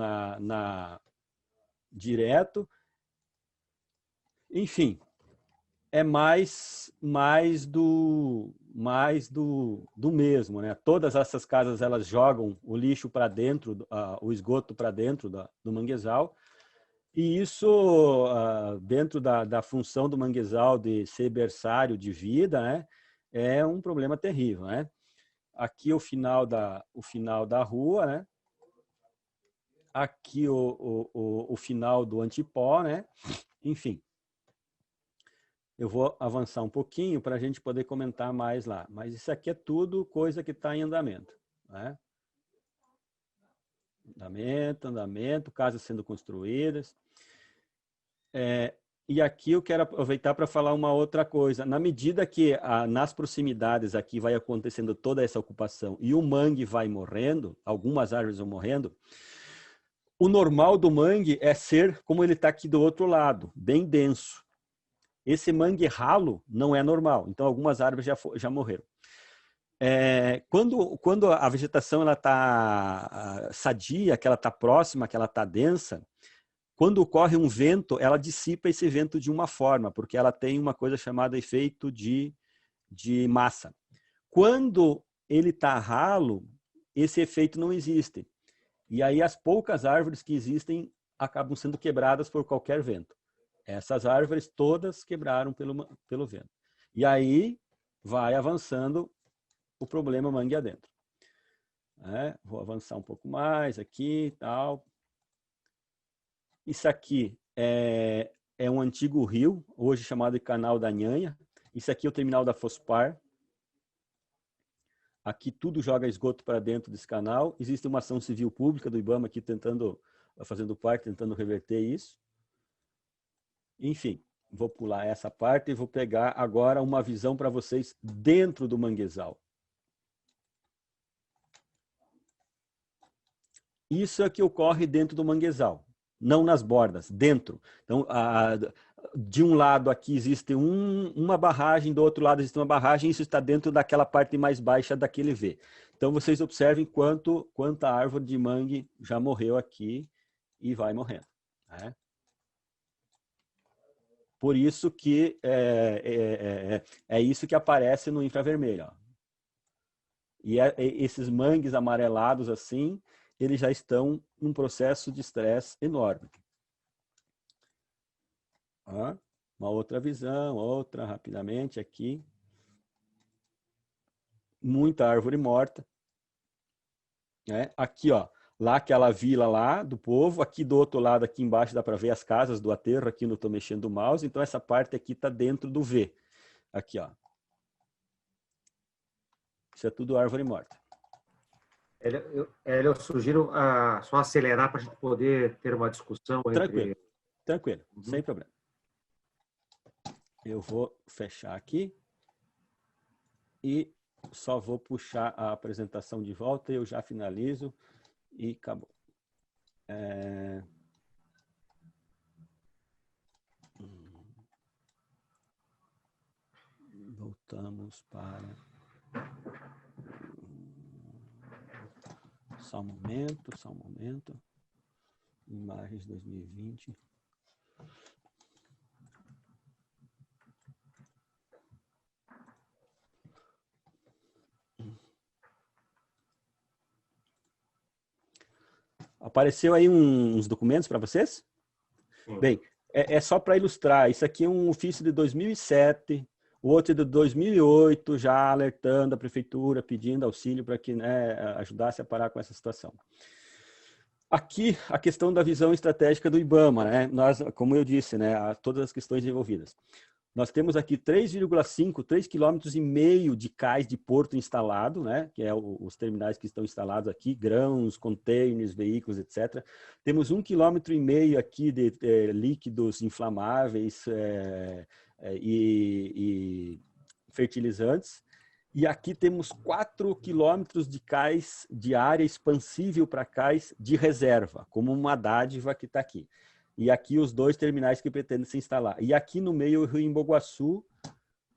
[SPEAKER 5] direto. Enfim, é mais do mesmo, né? Todas essas casas, elas jogam o lixo para dentro, o esgoto para dentro do manguezal. E isso, dentro da função do manguezal de ser berçário de vida, né, é um problema terrível, né? Aqui o final da rua, né? Aqui o final do antipó, né? Enfim, eu vou avançar um pouquinho para a gente poder comentar mais lá. Mas isso aqui é tudo coisa que está em andamento, né? Andamento, casas sendo construídas. E aqui eu quero aproveitar para falar uma outra coisa. Na medida que nas proximidades aqui vai acontecendo toda essa ocupação e o mangue vai morrendo, algumas árvores vão morrendo, o normal do mangue é ser como ele está aqui do outro lado, bem denso. Esse mangue ralo não é normal, então algumas árvores já morreram. Quando a vegetação está sadia, que ela está próxima, que ela está densa, quando ocorre um vento, ela dissipa esse vento de uma forma, porque ela tem uma coisa chamada efeito de massa. Quando ele está ralo, esse efeito não existe. E aí as poucas árvores que existem acabam sendo quebradas por qualquer vento. Essas árvores todas quebraram pelo vento. E aí vai avançando o problema mangue adentro. Vou avançar um pouco mais aqui e tal. Isso aqui é um antigo rio, hoje chamado de Canal da Nhanha. Isso aqui é o terminal da Fospar. Aqui tudo joga esgoto para dentro desse canal. Existe uma ação civil pública do IBAMA aqui fazendo parte, tentando reverter isso. Enfim, vou pular essa parte e vou pegar agora uma visão para vocês dentro do manguezal. Isso é que ocorre dentro do manguezal, não nas bordas, dentro. Então, de um lado aqui existe uma barragem, do outro lado existe uma barragem, isso está dentro daquela parte mais baixa daquele V. Então, vocês observem quanta árvore de mangue já morreu aqui e vai morrendo, né? Por isso que é isso que aparece no infravermelho. Ó. E esses mangues amarelados assim, eles já estão num processo de estresse enorme. Uma outra visão, outra rapidamente aqui. Muita árvore morta. Né? Aqui, ó, lá aquela vila lá do povo, aqui do outro lado, aqui embaixo, dá para ver as casas do aterro, aqui não estou mexendo o mouse, então essa parte aqui está dentro do V. Aqui, ó. Isso é tudo árvore morta.
[SPEAKER 3] Eu sugiro só acelerar para a gente poder ter uma discussão
[SPEAKER 5] Tranquilo,
[SPEAKER 3] entre...
[SPEAKER 5] tranquilo, sem problema. Eu vou fechar aqui e só vou puxar a apresentação de volta e eu já finalizo e acabou. Voltamos para... Só um momento, só um momento. Imagens 2020. Apareceu aí uns documentos para vocês? Bem, é só para ilustrar. Isso aqui é um ofício de 2007, o outro é de 2008, já alertando a prefeitura, pedindo auxílio para que, né, ajudasse a parar com essa situação. Aqui, a questão da visão estratégica do IBAMA, né? Nós, como eu disse, né, todas as questões envolvidas. Nós temos aqui 3,5, 3,5 km de cais de porto instalado, né? Que é os terminais que estão instalados aqui, grãos, containers, veículos, etc. Temos 1,5 km aqui de líquidos inflamáveis e fertilizantes. E aqui temos 4 quilômetros de cais de área expansível para cais de reserva, como uma dádiva que está aqui. E aqui os 2 terminais que pretendem se instalar. E aqui no meio o Rio Emboguaçu,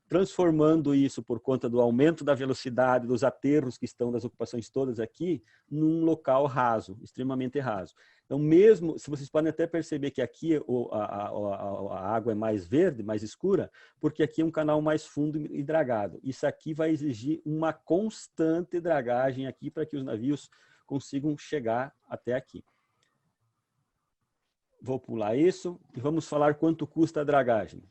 [SPEAKER 5] transformando isso por conta do aumento da velocidade, dos aterros que estão das ocupações todas aqui, num local raso, extremamente raso. Então, mesmo, se vocês podem até perceber que aqui a água é mais verde, mais escura, porque aqui é um canal mais fundo e dragado. Isso aqui vai exigir uma constante dragagem aqui para que os navios consigam chegar até aqui. Vou pular isso e vamos falar quanto custa a dragagem.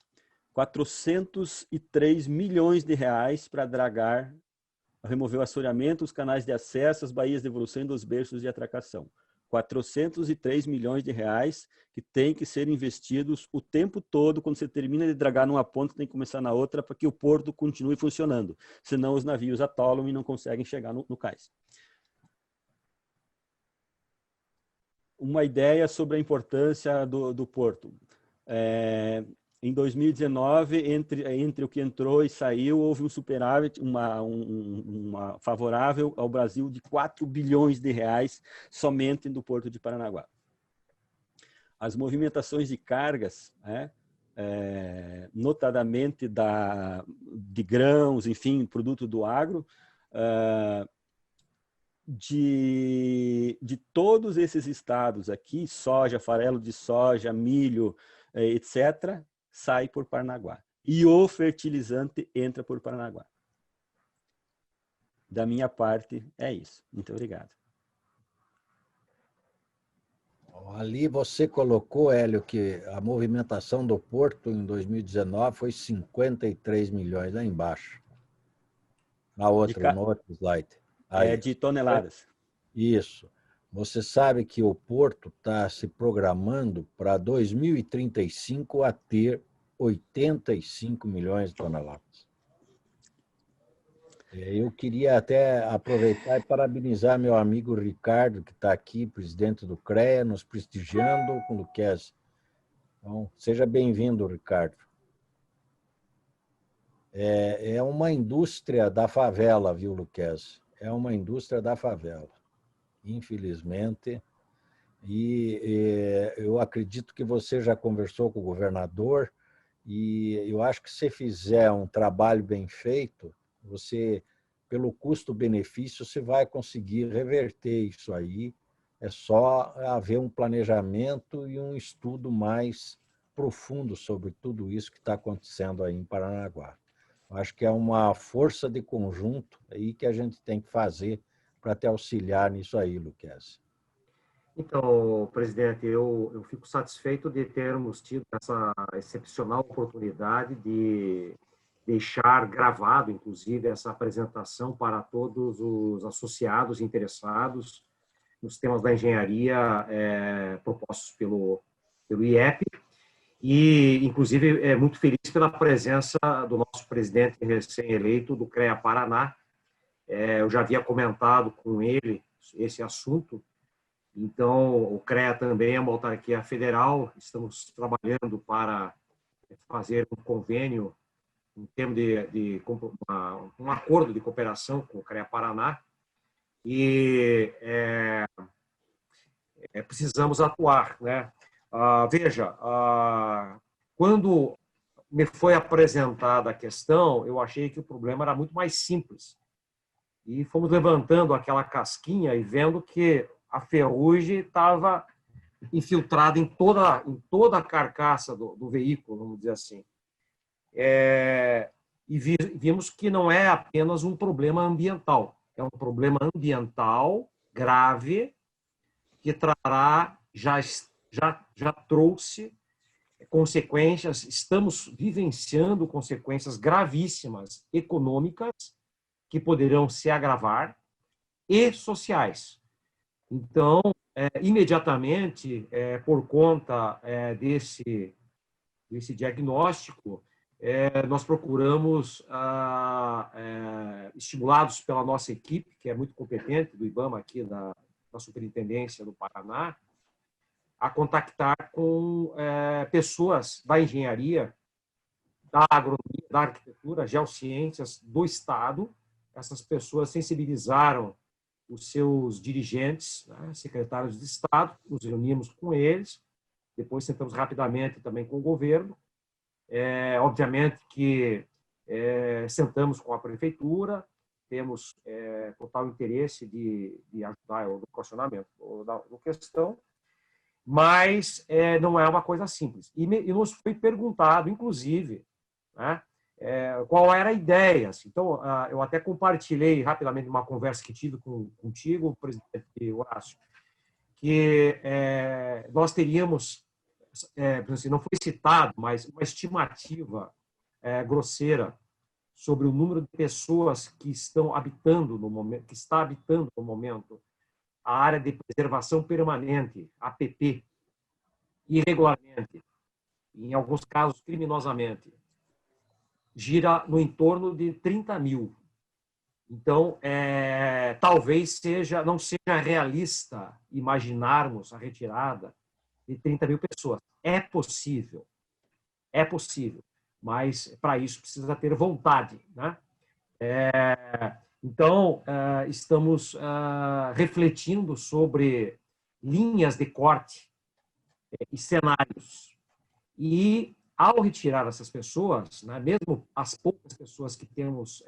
[SPEAKER 5] 403 milhões de reais para dragar, remover o assoreamento, os canais de acesso, as baías de evolução e dos berços de atracação. 403 milhões de reais que tem que ser investidos o tempo todo. Quando você termina de dragar numa ponta, tem que começar na outra para que o porto continue funcionando. Senão os navios atolam e não conseguem chegar no cais. Uma ideia sobre a importância do porto. Em 2019, entre o que entrou e saiu, houve um superávit, uma favorável ao Brasil de 4 bilhões de reais somente do Porto de Paranaguá. As movimentações de cargas, né, notadamente de grãos, enfim, produto do agro, de todos esses estados aqui, soja, farelo de soja, milho, etc., sai por Paranaguá. E o fertilizante entra por Paranaguá. Da minha parte, é isso. Muito obrigado.
[SPEAKER 2] Ali você colocou, Hélio, que a movimentação do Porto em 2019 foi 53 milhões, lá embaixo. No outro slide. Aí.
[SPEAKER 5] De toneladas.
[SPEAKER 2] Isso. Você sabe que o Porto está se programando para 2035 a ter 85 milhões de toneladas. Eu queria até aproveitar e parabenizar meu amigo Ricardo, que está aqui, presidente do CREA, nos prestigiando com o Luquezzi. Então, seja bem-vindo, Ricardo. É uma indústria da favela, viu, Luquezzi? É uma indústria da favela. Infelizmente, e eu acredito que você já conversou com o governador e eu acho que se fizer um trabalho bem feito, você, pelo custo-benefício, você vai conseguir reverter isso aí. É só haver um planejamento e um estudo mais profundo sobre tudo isso que está acontecendo aí em Paranaguá. Eu acho que é uma força de conjunto aí que a gente tem que fazer para te auxiliar nisso aí, Luquezzi.
[SPEAKER 3] Então, presidente, eu fico satisfeito de termos tido essa excepcional oportunidade de deixar gravado, inclusive, essa apresentação para todos os associados interessados nos temas da engenharia propostos pelo IEP. E, inclusive, muito feliz pela presença do nosso presidente recém-eleito do CREA Paraná. Eu já havia comentado com ele esse assunto. Então, o CREA também é uma autarquia federal. Estamos trabalhando para fazer um convênio, um termo um acordo de cooperação com o CREA Paraná. E precisamos atuar, né? Veja, quando me foi apresentada a questão, eu achei que o problema era muito mais simples. E fomos levantando aquela casquinha e vendo que a ferrugem estava infiltrada em toda a carcaça do veículo, vamos dizer assim. E vimos que não é apenas um problema ambiental, é um problema ambiental grave que trará, já trouxe consequências, estamos vivenciando consequências gravíssimas econômicas que poderão se agravar e sociais. Então, imediatamente, por conta desse diagnóstico, nós procuramos, estimulados pela nossa equipe, que é muito competente, do IBAMA aqui da Superintendência do Paraná, a contactar com pessoas da engenharia, da agronomia, da arquitetura, geociências do Estado. Essas pessoas sensibilizaram os seus dirigentes, né, secretários de Estado, nos reunimos com eles, depois sentamos rapidamente também com o governo. Obviamente que sentamos com a prefeitura, temos total interesse de ajudar no questionamento da questão, mas não é uma coisa simples. E nos foi perguntado, inclusive, né, qual era a ideia. Então, eu até compartilhei rapidamente uma conversa que tive contigo, presidente Horácio, que nós teríamos, assim, não foi citado, mas uma estimativa grosseira sobre o número de pessoas que estão habitando no momento, que está habitando no momento a área de preservação permanente, APP, irregularmente, em alguns casos criminosamente, gira no entorno de 30 mil. Então, talvez não seja realista imaginarmos a retirada de 30 mil pessoas. É possível, mas para isso precisa ter vontade, né? Então, estamos refletindo sobre linhas de corte e cenários. E, ao retirar essas pessoas, né, mesmo as poucas pessoas que temos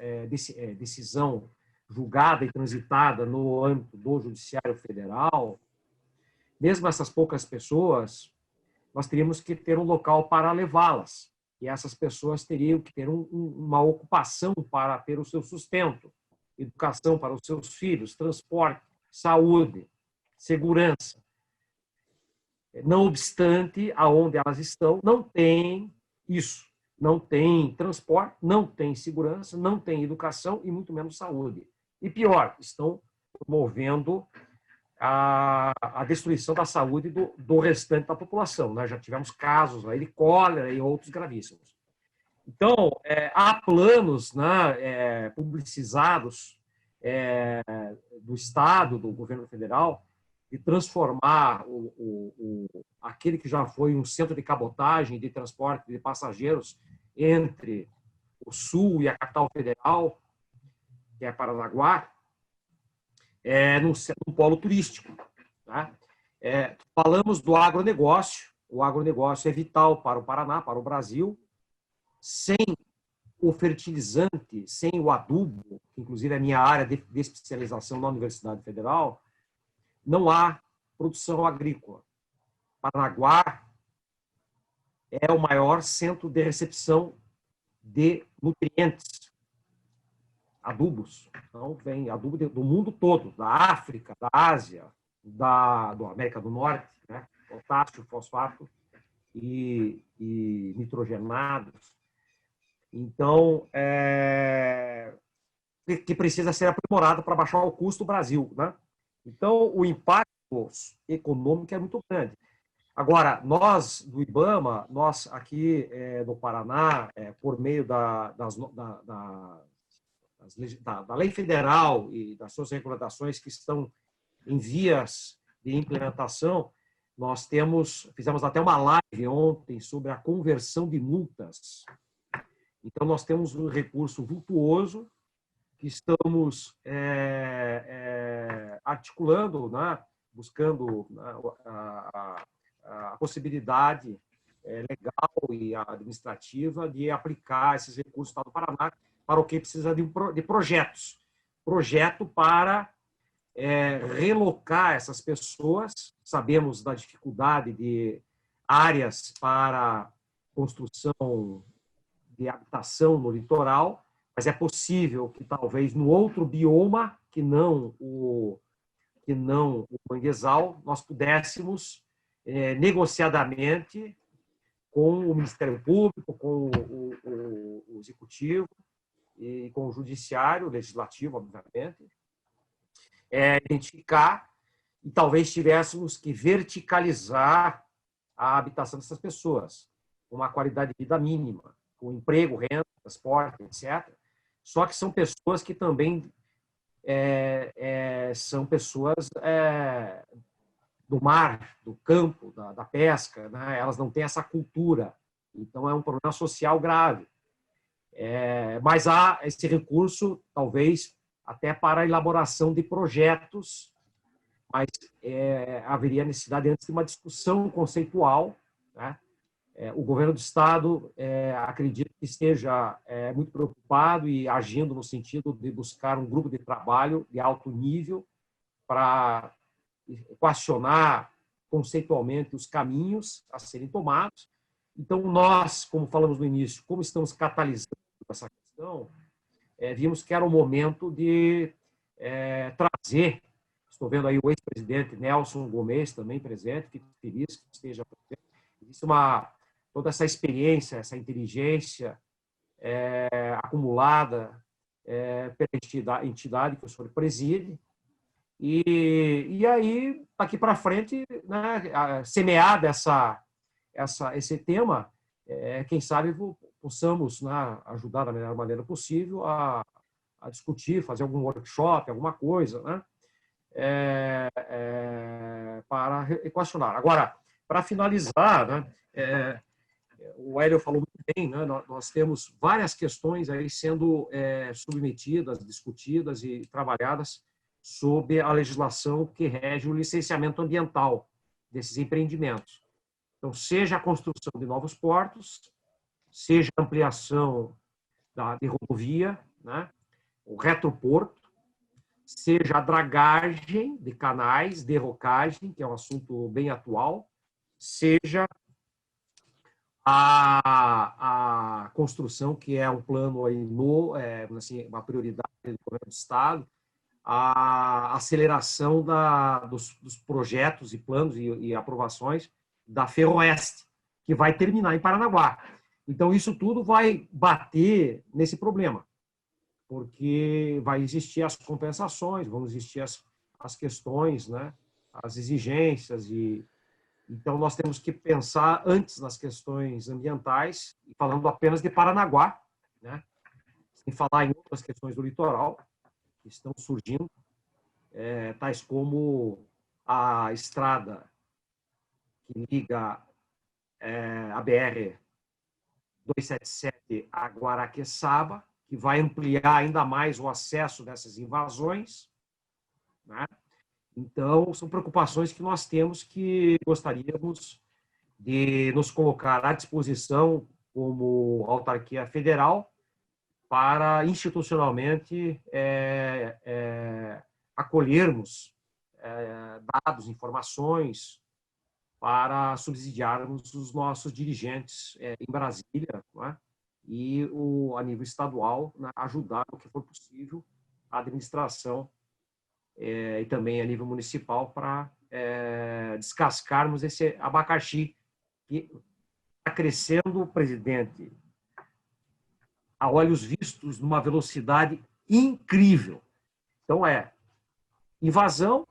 [SPEAKER 3] decisão julgada e transitada no âmbito do Judiciário Federal, mesmo essas poucas pessoas, nós teríamos que ter um local para levá-las. E essas pessoas teriam que ter uma ocupação para ter o seu sustento, educação para os seus filhos, transporte, saúde, segurança. Não obstante, aonde elas estão, não tem isso. Não tem transporte, não tem segurança, não tem educação e muito menos saúde. E pior, estão promovendo a destruição da saúde do restante da população. Nós já tivemos casos aí de cólera e outros gravíssimos. Então, há planos, né, publicizados do Estado, do governo federal, de transformar aquele que já foi um centro de cabotagem de transporte de passageiros entre o Sul e a capital federal, que é Paranaguá, num polo turístico. Tá? Falamos do agronegócio. O agronegócio é vital para o Paraná, para o Brasil. Sem o fertilizante, sem o adubo, que inclusive é a minha área de especialização na Universidade Federal, não há produção agrícola. Paranaguá é o maior centro de recepção de nutrientes, adubos. Então, vem adubo do mundo todo, da África, da Ásia, do América do Norte, né? Potássio, fosfato e nitrogenados. Então, que precisa ser aprimorado para baixar o custo do Brasil, né? Então, o impacto econômico é muito grande. Agora, nós, do IBAMA, nós aqui no Paraná, por meio da lei federal e das suas regulamentações que estão em vias de implementação, nós fizemos até uma live ontem sobre a conversão de multas. Então, nós temos um recurso vultuoso que estamos articulando, né, buscando a possibilidade legal e administrativa de aplicar esses recursos do Estado do Paraná para o que precisa de projetos. Projeto para relocar essas pessoas. Sabemos da dificuldade de áreas para construção de habitação no litoral, mas é possível que talvez no outro bioma, que não o manguezal, nós pudéssemos negociadamente com o Ministério Público, com o Executivo e com o Judiciário, o Legislativo, obviamente, identificar e talvez tivéssemos que verticalizar a habitação dessas pessoas, com uma qualidade de vida mínima, com emprego, renda, transporte, etc. Só que são pessoas que também são pessoas do mar, do campo, da pesca, né? Elas não têm essa cultura. Então, é um problema social grave. Mas há esse recurso, talvez, até para a elaboração de projetos, mas haveria necessidade antes de uma discussão conceitual, né? O governo do Estado, acredito que esteja muito preocupado e agindo no sentido de buscar um grupo de trabalho de alto nível para equacionar conceitualmente os caminhos a serem tomados. Então, nós, como falamos no início, como estamos catalisando essa questão, vimos que era o momento de trazer, estou vendo aí o ex-presidente Nelson Gomes também presente, fico feliz que esteja presente. Existe toda essa experiência, essa inteligência acumulada pela entidade que o senhor preside. E aí, daqui para frente, né, semeada esse tema, quem sabe possamos, né, ajudar da melhor maneira possível a discutir, fazer algum workshop, alguma coisa, né, para equacionar. Agora, para finalizar, né, o Hélio falou muito bem, né, nós temos várias questões aí sendo submetidas, discutidas e trabalhadas sob a legislação que rege o licenciamento ambiental desses empreendimentos. Então, seja a construção de novos portos, seja a ampliação de rodovia, né, o retroporto, seja a dragagem de canais, derrocagem, que é um assunto bem atual, seja a construção, que é um plano aí assim, uma prioridade do governo do Estado, a aceleração dos projetos e planos e aprovações da Ferroeste, que vai terminar em Paranaguá. Então, isso tudo vai bater nesse problema, porque vai existir as compensações, vão existir as questões, né, as exigências. Então, nós temos que pensar antes nas questões ambientais, falando apenas de Paranaguá, né, sem falar em outras questões do litoral, que estão surgindo, tais como a estrada que liga a BR-277 a Guaraqueçaba, que vai ampliar ainda mais o acesso dessas invasões, né? Então, são preocupações que nós temos, que gostaríamos de nos colocar à disposição como autarquia federal para institucionalmente acolhermos dados, informações para subsidiarmos os nossos dirigentes em Brasília, não é? E a nível estadual, né, ajudar o que for possível a administração e também a nível municipal para descascarmos esse abacaxi que está crescendo, presidente, a olhos vistos, numa velocidade incrível. Então, invasão,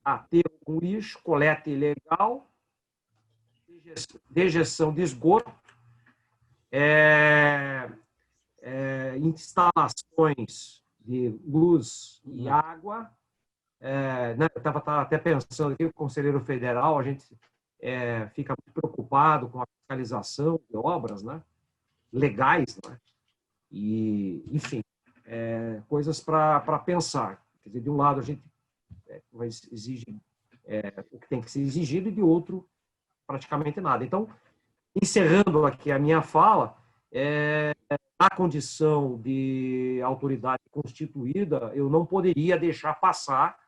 [SPEAKER 3] aterro com lixo, coleta ilegal, dejeção de esgoto, instalações de luz e água. Eu estava até pensando aqui, o conselheiro federal, a gente fica muito preocupado com a fiscalização de obras, né, legais, né, e, enfim, coisas para pensar. Quer dizer, de um lado, a gente exige o que tem que ser exigido, e de outro, praticamente nada. Então, encerrando aqui a minha fala, na condição de autoridade constituída, eu não poderia deixar passar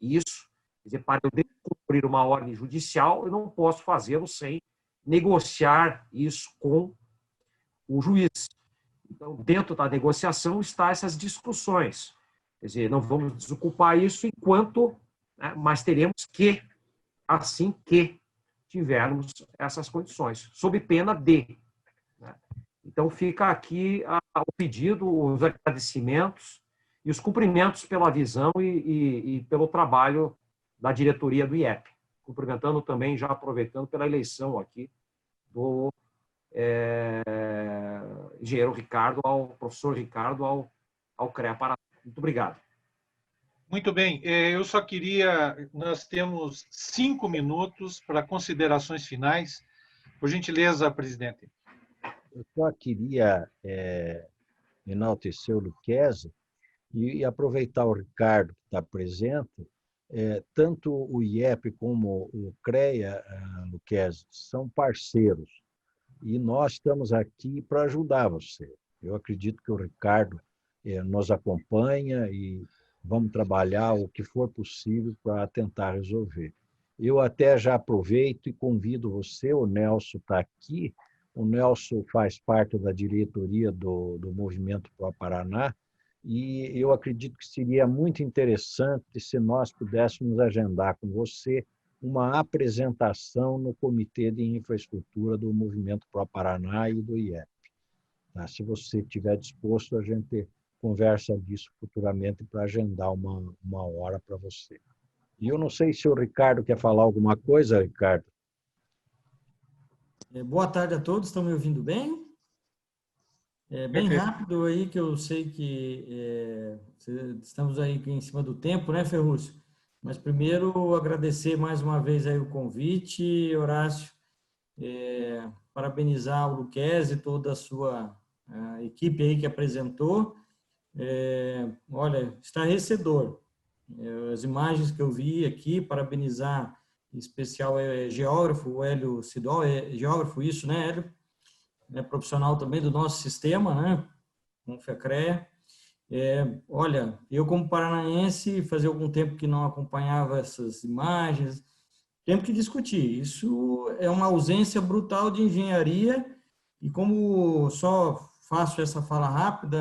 [SPEAKER 3] isso. Quer dizer, para eu cumprir uma ordem judicial, eu não posso fazê-lo sem negociar isso com o juiz. Então, dentro da negociação estão essas discussões. Quer dizer, não vamos desocupar isso enquanto, né, mas teremos que, assim que tivermos essas condições, sob pena de. Né? Então, fica aqui o pedido, os agradecimentos e os cumprimentos pela visão e pelo trabalho da diretoria do IEP. Cumprimentando também, já aproveitando pela eleição aqui do engenheiro Ricardo, professor Ricardo, ao CREA Paraná. Muito obrigado.
[SPEAKER 1] Muito bem, eu só queria, nós temos 5 minutos para considerações finais. Por gentileza, presidente.
[SPEAKER 2] Eu só queria enaltecer o Lucchesi e aproveitar o Ricardo, que está presente. Tanto o IEP como o CREA, Lucchesi, são parceiros, e nós estamos aqui para ajudar você. Eu acredito que o Ricardo nos acompanha e vamos trabalhar o que for possível para tentar resolver. Eu até já aproveito e convido você, o Nelson está aqui, o Nelson faz parte da diretoria do Movimento Pro Paraná, e eu acredito que seria muito interessante se nós pudéssemos agendar com você uma apresentação no Comitê de Infraestrutura do Movimento Pro Paraná e do IEP. Tá? Se você estiver disposto, a gente conversa disso futuramente para agendar uma hora para você. E eu não sei se o Ricardo quer falar alguma coisa, Ricardo.
[SPEAKER 6] Boa tarde a todos, estão me ouvindo bem? Bem rápido aí, que eu sei que estamos aí em cima do tempo, né, Ferrúcio? Mas primeiro agradecer mais uma vez aí o convite, Horácio, parabenizar o Lucchesi e toda a sua equipe aí que apresentou. Olha, estarrecedor. As imagens que eu vi aqui, parabenizar, em especial geógrafo, o Hélio Sidol, geógrafo isso, né, Hélio? Profissional também do nosso sistema, né, com o FECREA. Olha, eu como paranaense, fazia algum tempo que não acompanhava essas imagens, temos que discutir. Isso é uma ausência brutal de engenharia, e como só faço essa fala rápida,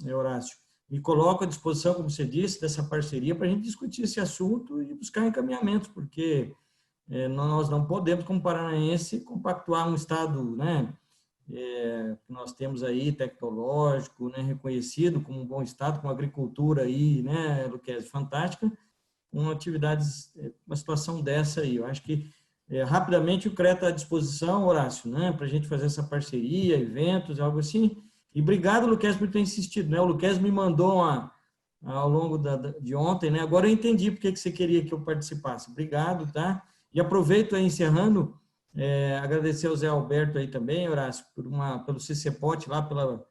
[SPEAKER 6] Horácio, me coloco à disposição, como você disse, dessa parceria para a gente discutir esse assunto e buscar encaminhamentos, porque nós não podemos, como paranaense, compactuar um estado, né, que nós temos aí tecnológico, né, reconhecido como um bom estado, com agricultura aí, né, Lucchesi, fantástica, com atividades, uma situação dessa aí. Eu acho que rapidamente o CREA está à disposição, Horácio, né, para a gente fazer essa parceria, eventos, algo assim. E obrigado, Lucchesi, por ter insistido, né? O Lucchesi me mandou ao longo de ontem, né? Agora eu entendi porque que você queria que eu participasse. Obrigado, tá? E aproveito aí, encerrando, agradecer ao Zé Alberto aí também, Horácio, pelo CCPOT lá, pela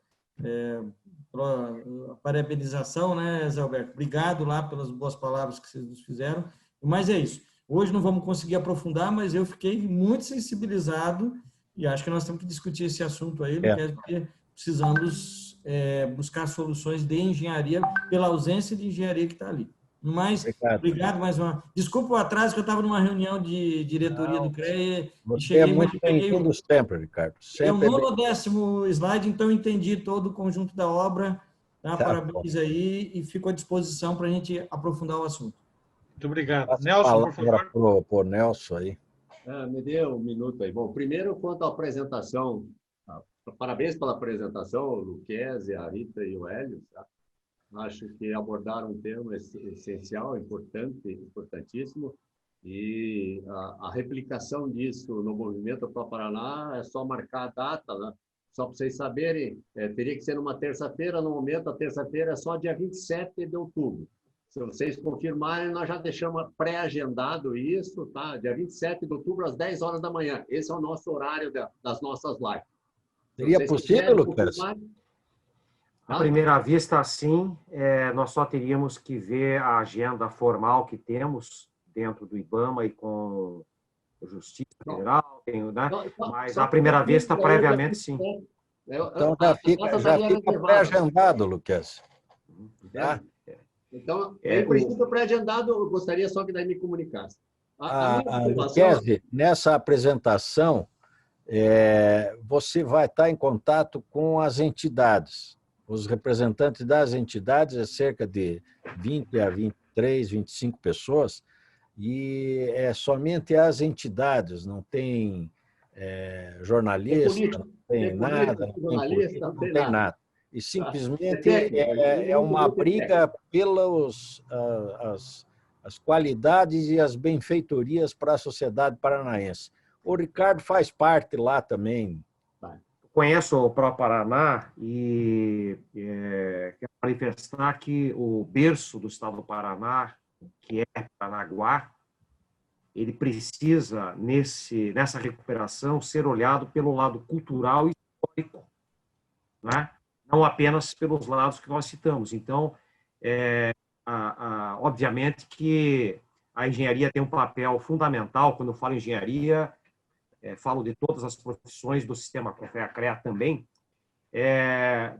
[SPEAKER 6] parabenização, né, Zé Alberto? Obrigado lá pelas boas palavras que vocês nos fizeram. Mas é isso. Hoje não vamos conseguir aprofundar, mas eu fiquei muito sensibilizado e acho que nós temos que discutir esse assunto aí, porque precisamos buscar soluções de engenharia pela ausência de engenharia que está ali. Mas, obrigado mais uma. Desculpa o atraso, que eu estava numa reunião de diretoria do CREA e cheguei
[SPEAKER 2] muito bem-vindo sempre, Ricardo.
[SPEAKER 6] Sempre o 9º slide, então entendi todo o conjunto da obra. Tá? Parabéns aí e fico à disposição para a gente aprofundar o assunto.
[SPEAKER 1] Muito obrigado.
[SPEAKER 2] Passa a
[SPEAKER 1] Nelson, por
[SPEAKER 2] palavra
[SPEAKER 1] favor.
[SPEAKER 2] para o Nelson aí.
[SPEAKER 7] Me dê um minuto aí. Bom, primeiro, quanto à apresentação, parabéns pela apresentação, o Luquezzi, a Rita e o Hélio. Tá? Acho que abordaram um tema essencial, importantíssimo, e a replicação disso no movimento Pro Paraná é só marcar a data, né? Só para vocês saberem, teria que ser numa terça-feira, no momento a terça-feira é só dia 27 de outubro. Se vocês confirmarem, nós já deixamos pré-agendado isso, tá? Dia 27 de outubro, às 10 horas da manhã. Esse é o nosso horário das nossas lives.
[SPEAKER 2] Seria possível, Lucas?
[SPEAKER 3] À primeira vista, sim. Nós só teríamos que ver a agenda formal que temos dentro do IBAMA e com a Justiça Federal, né? Mas à primeira vista, previamente, sim.
[SPEAKER 2] Então já fica pré-agendado, Lucas. Tá?
[SPEAKER 7] Então, em princípio, pré-agendado, eu gostaria só que daí me comunicasse.
[SPEAKER 2] Luquezzi, nessa apresentação, você vai estar em contato com as entidades. Os representantes das entidades é cerca de 20 a 23, 25 pessoas, e é somente as entidades, não tem jornalista, não tem nada, não tem nada. E simplesmente é uma briga pelas as qualidades e as benfeitorias para a sociedade paranaense. O Ricardo faz parte lá também.
[SPEAKER 3] Conheço o Pro Paraná e quero manifestar que o berço do estado do Paraná, que é Paranaguá, ele precisa, nessa recuperação, ser olhado pelo lado cultural e histórico, né? Não apenas pelos lados que nós citamos. Então, obviamente que a engenharia tem um papel fundamental. Quando eu falo engenharia, falo de todas as profissões do sistema CREA também,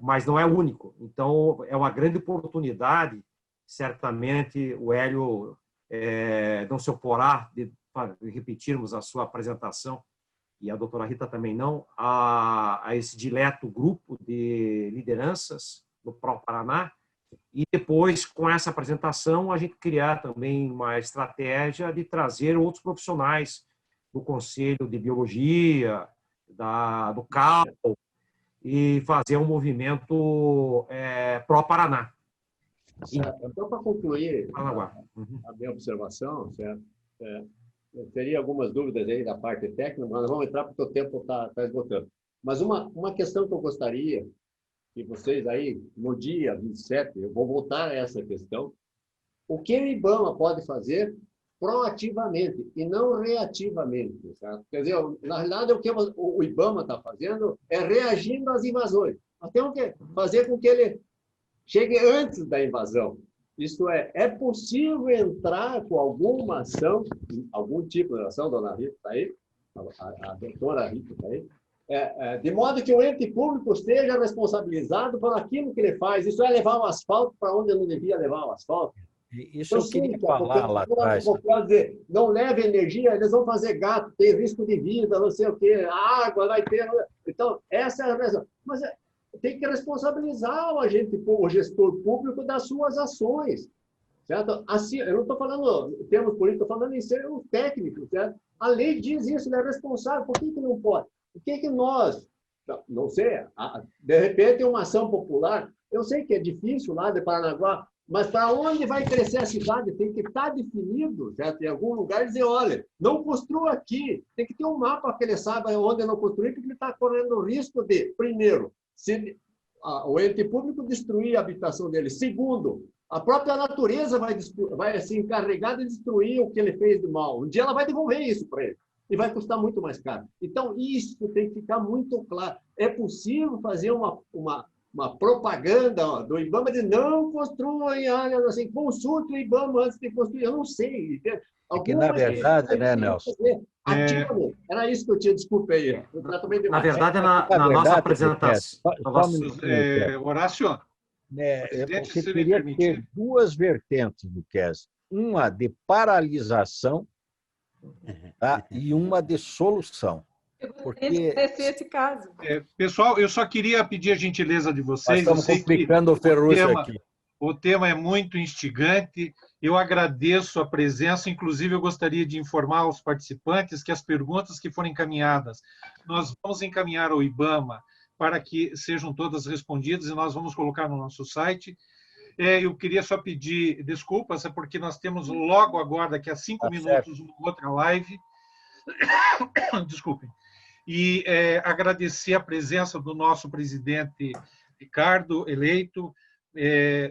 [SPEAKER 3] mas não é o único. Então, é uma grande oportunidade, certamente o Hélio não se oporá de repetirmos a sua apresentação, e a doutora Rita também não, a esse dileto grupo de lideranças do Pro Paraná, e depois, com essa apresentação, a gente criar também uma estratégia de trazer outros profissionais do Conselho de Biologia, do CAL, e fazer um movimento Pro Paraná.
[SPEAKER 7] Então, para concluir a minha observação, certo? Eu teria algumas dúvidas aí da parte técnica, mas nós vamos entrar porque o tempo está esgotando. Mas uma questão que eu gostaria que vocês aí, no dia 27, eu vou voltar a essa questão, o que o IBAMA pode fazer proativamente e não reativamente. Certo? Quer dizer, na realidade, o que o IBAMA está fazendo é reagindo às invasões. Nós temos que fazer com que ele chegue antes da invasão. Isto é possível entrar com alguma ação, algum tipo de ação, dona Rita está aí, a doutora Rita está aí, de modo que o ente público esteja responsabilizado por aquilo que ele faz. Isso é levar o asfalto para onde não devia levar o asfalto.
[SPEAKER 2] Isso eu queria falar lá atrás.
[SPEAKER 7] Dizer, não leve energia, eles vão fazer gato, tem risco de vida, não sei o quê, a água vai ter... Então, essa é a razão. Mas tem que responsabilizar o gestor público das suas ações. Certo? Assim, eu não estou falando em termos políticos, estou falando em termos técnicos. Certo? A lei diz isso, ele é responsável. Por que não pode? Por que nós, não sei, de repente uma ação popular, eu sei que é difícil lá de Paranaguá, mas para onde vai crescer a cidade tem que estar definido, certo? Em algum lugar dizer, olha, não construa aqui, tem que ter um mapa que ele saiba onde não construir, porque ele está correndo o risco de, primeiro, se o ente público destruir a habitação dele. Segundo, a própria natureza vai se encarregar de destruir o que ele fez de mal. Um dia ela vai devolver isso para ele. E vai custar muito mais caro. Então, isso tem que ficar muito claro. É possível fazer uma propaganda do IBAMA de não construam em áreas assim, consulte o IBAMA antes de construir. Eu não sei.
[SPEAKER 2] Que, na verdade, né, Nelson?
[SPEAKER 7] Era isso que eu tinha, desculpa aí.
[SPEAKER 3] Na verdade, na nossa apresentação...
[SPEAKER 1] Horácio,
[SPEAKER 2] você queria ter duas vertentes do QES. Uma de paralisação, tá? E uma de solução.
[SPEAKER 4] Porque esse caso.
[SPEAKER 1] Pessoal, eu só queria pedir a gentileza de vocês.
[SPEAKER 2] Nós estamos complicando o Ferrugem aqui.
[SPEAKER 1] O tema é muito instigante. Eu agradeço a presença. Inclusive, eu gostaria de informar aos participantes que as perguntas que foram encaminhadas, nós vamos encaminhar ao IBAMA para que sejam todas respondidas e nós vamos colocar no nosso site. Eu queria só pedir desculpas, porque nós temos logo agora, daqui a 5 minutos, uma outra live. Desculpem. E agradecer a presença do nosso presidente Ricardo, eleito,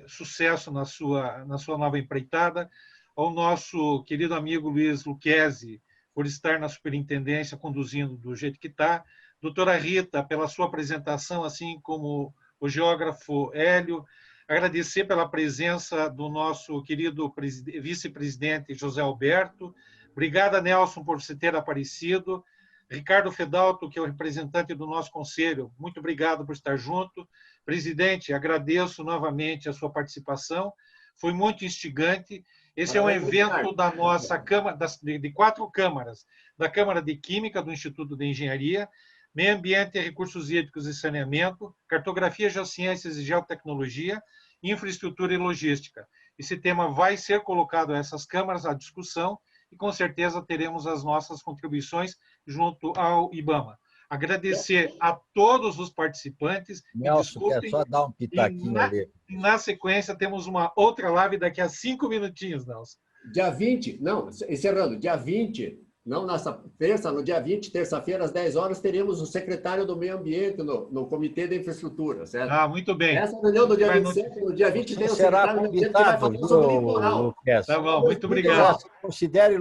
[SPEAKER 1] sucesso na sua nova empreitada, ao nosso querido amigo Luiz Lucchesi, por estar na superintendência, conduzindo do jeito que está, doutora Rita, pela sua apresentação, assim como o geógrafo Hélio, agradecer pela presença do nosso querido vice-presidente José Alberto. Obrigada, Nelson, por você ter aparecido. Ricardo Fedalto, que é o representante do nosso conselho, muito obrigado por estar junto. Presidente, agradeço novamente a sua participação. Foi muito instigante. Esse é um evento da nossa Câmara, de 4 câmaras, da Câmara de Química, do Instituto de Engenharia, Meio Ambiente, Recursos Hídricos e Saneamento, Cartografia, Geociências e Geotecnologia, Infraestrutura e Logística. Esse tema vai ser colocado a essas câmaras à discussão e, com certeza, teremos as nossas contribuições junto ao IBAMA. Agradecer a todos os participantes.
[SPEAKER 2] Nelson, quer só dar um pitaquinho ali.
[SPEAKER 1] Na sequência, temos uma outra live daqui a 5 minutinhos, Nelson.
[SPEAKER 7] Dia 20, não, encerrando, dia 20, não nessa terça, no dia 20, terça-feira, às 10 horas, teremos o secretário do Meio Ambiente no Comitê de Infraestrutura, certo?
[SPEAKER 1] Ah, muito bem.
[SPEAKER 7] Essa reunião do dia 27, no dia 20 tem o secretário do Meio Ambiente que vai falar sobre o litoral.
[SPEAKER 1] Tá bom, muito obrigado.
[SPEAKER 2] Considere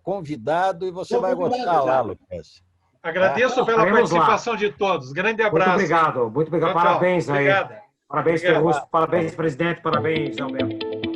[SPEAKER 2] convidado e você vai gostar lá, Lucas.
[SPEAKER 1] Agradeço pela participação de todos. Grande abraço.
[SPEAKER 3] Muito obrigado, muito obrigado.
[SPEAKER 1] Tchau, tchau.
[SPEAKER 3] Parabéns aí.
[SPEAKER 1] Obrigado.
[SPEAKER 3] Parabéns, Ferruccio. Parabéns, presidente. Parabéns, Alberto.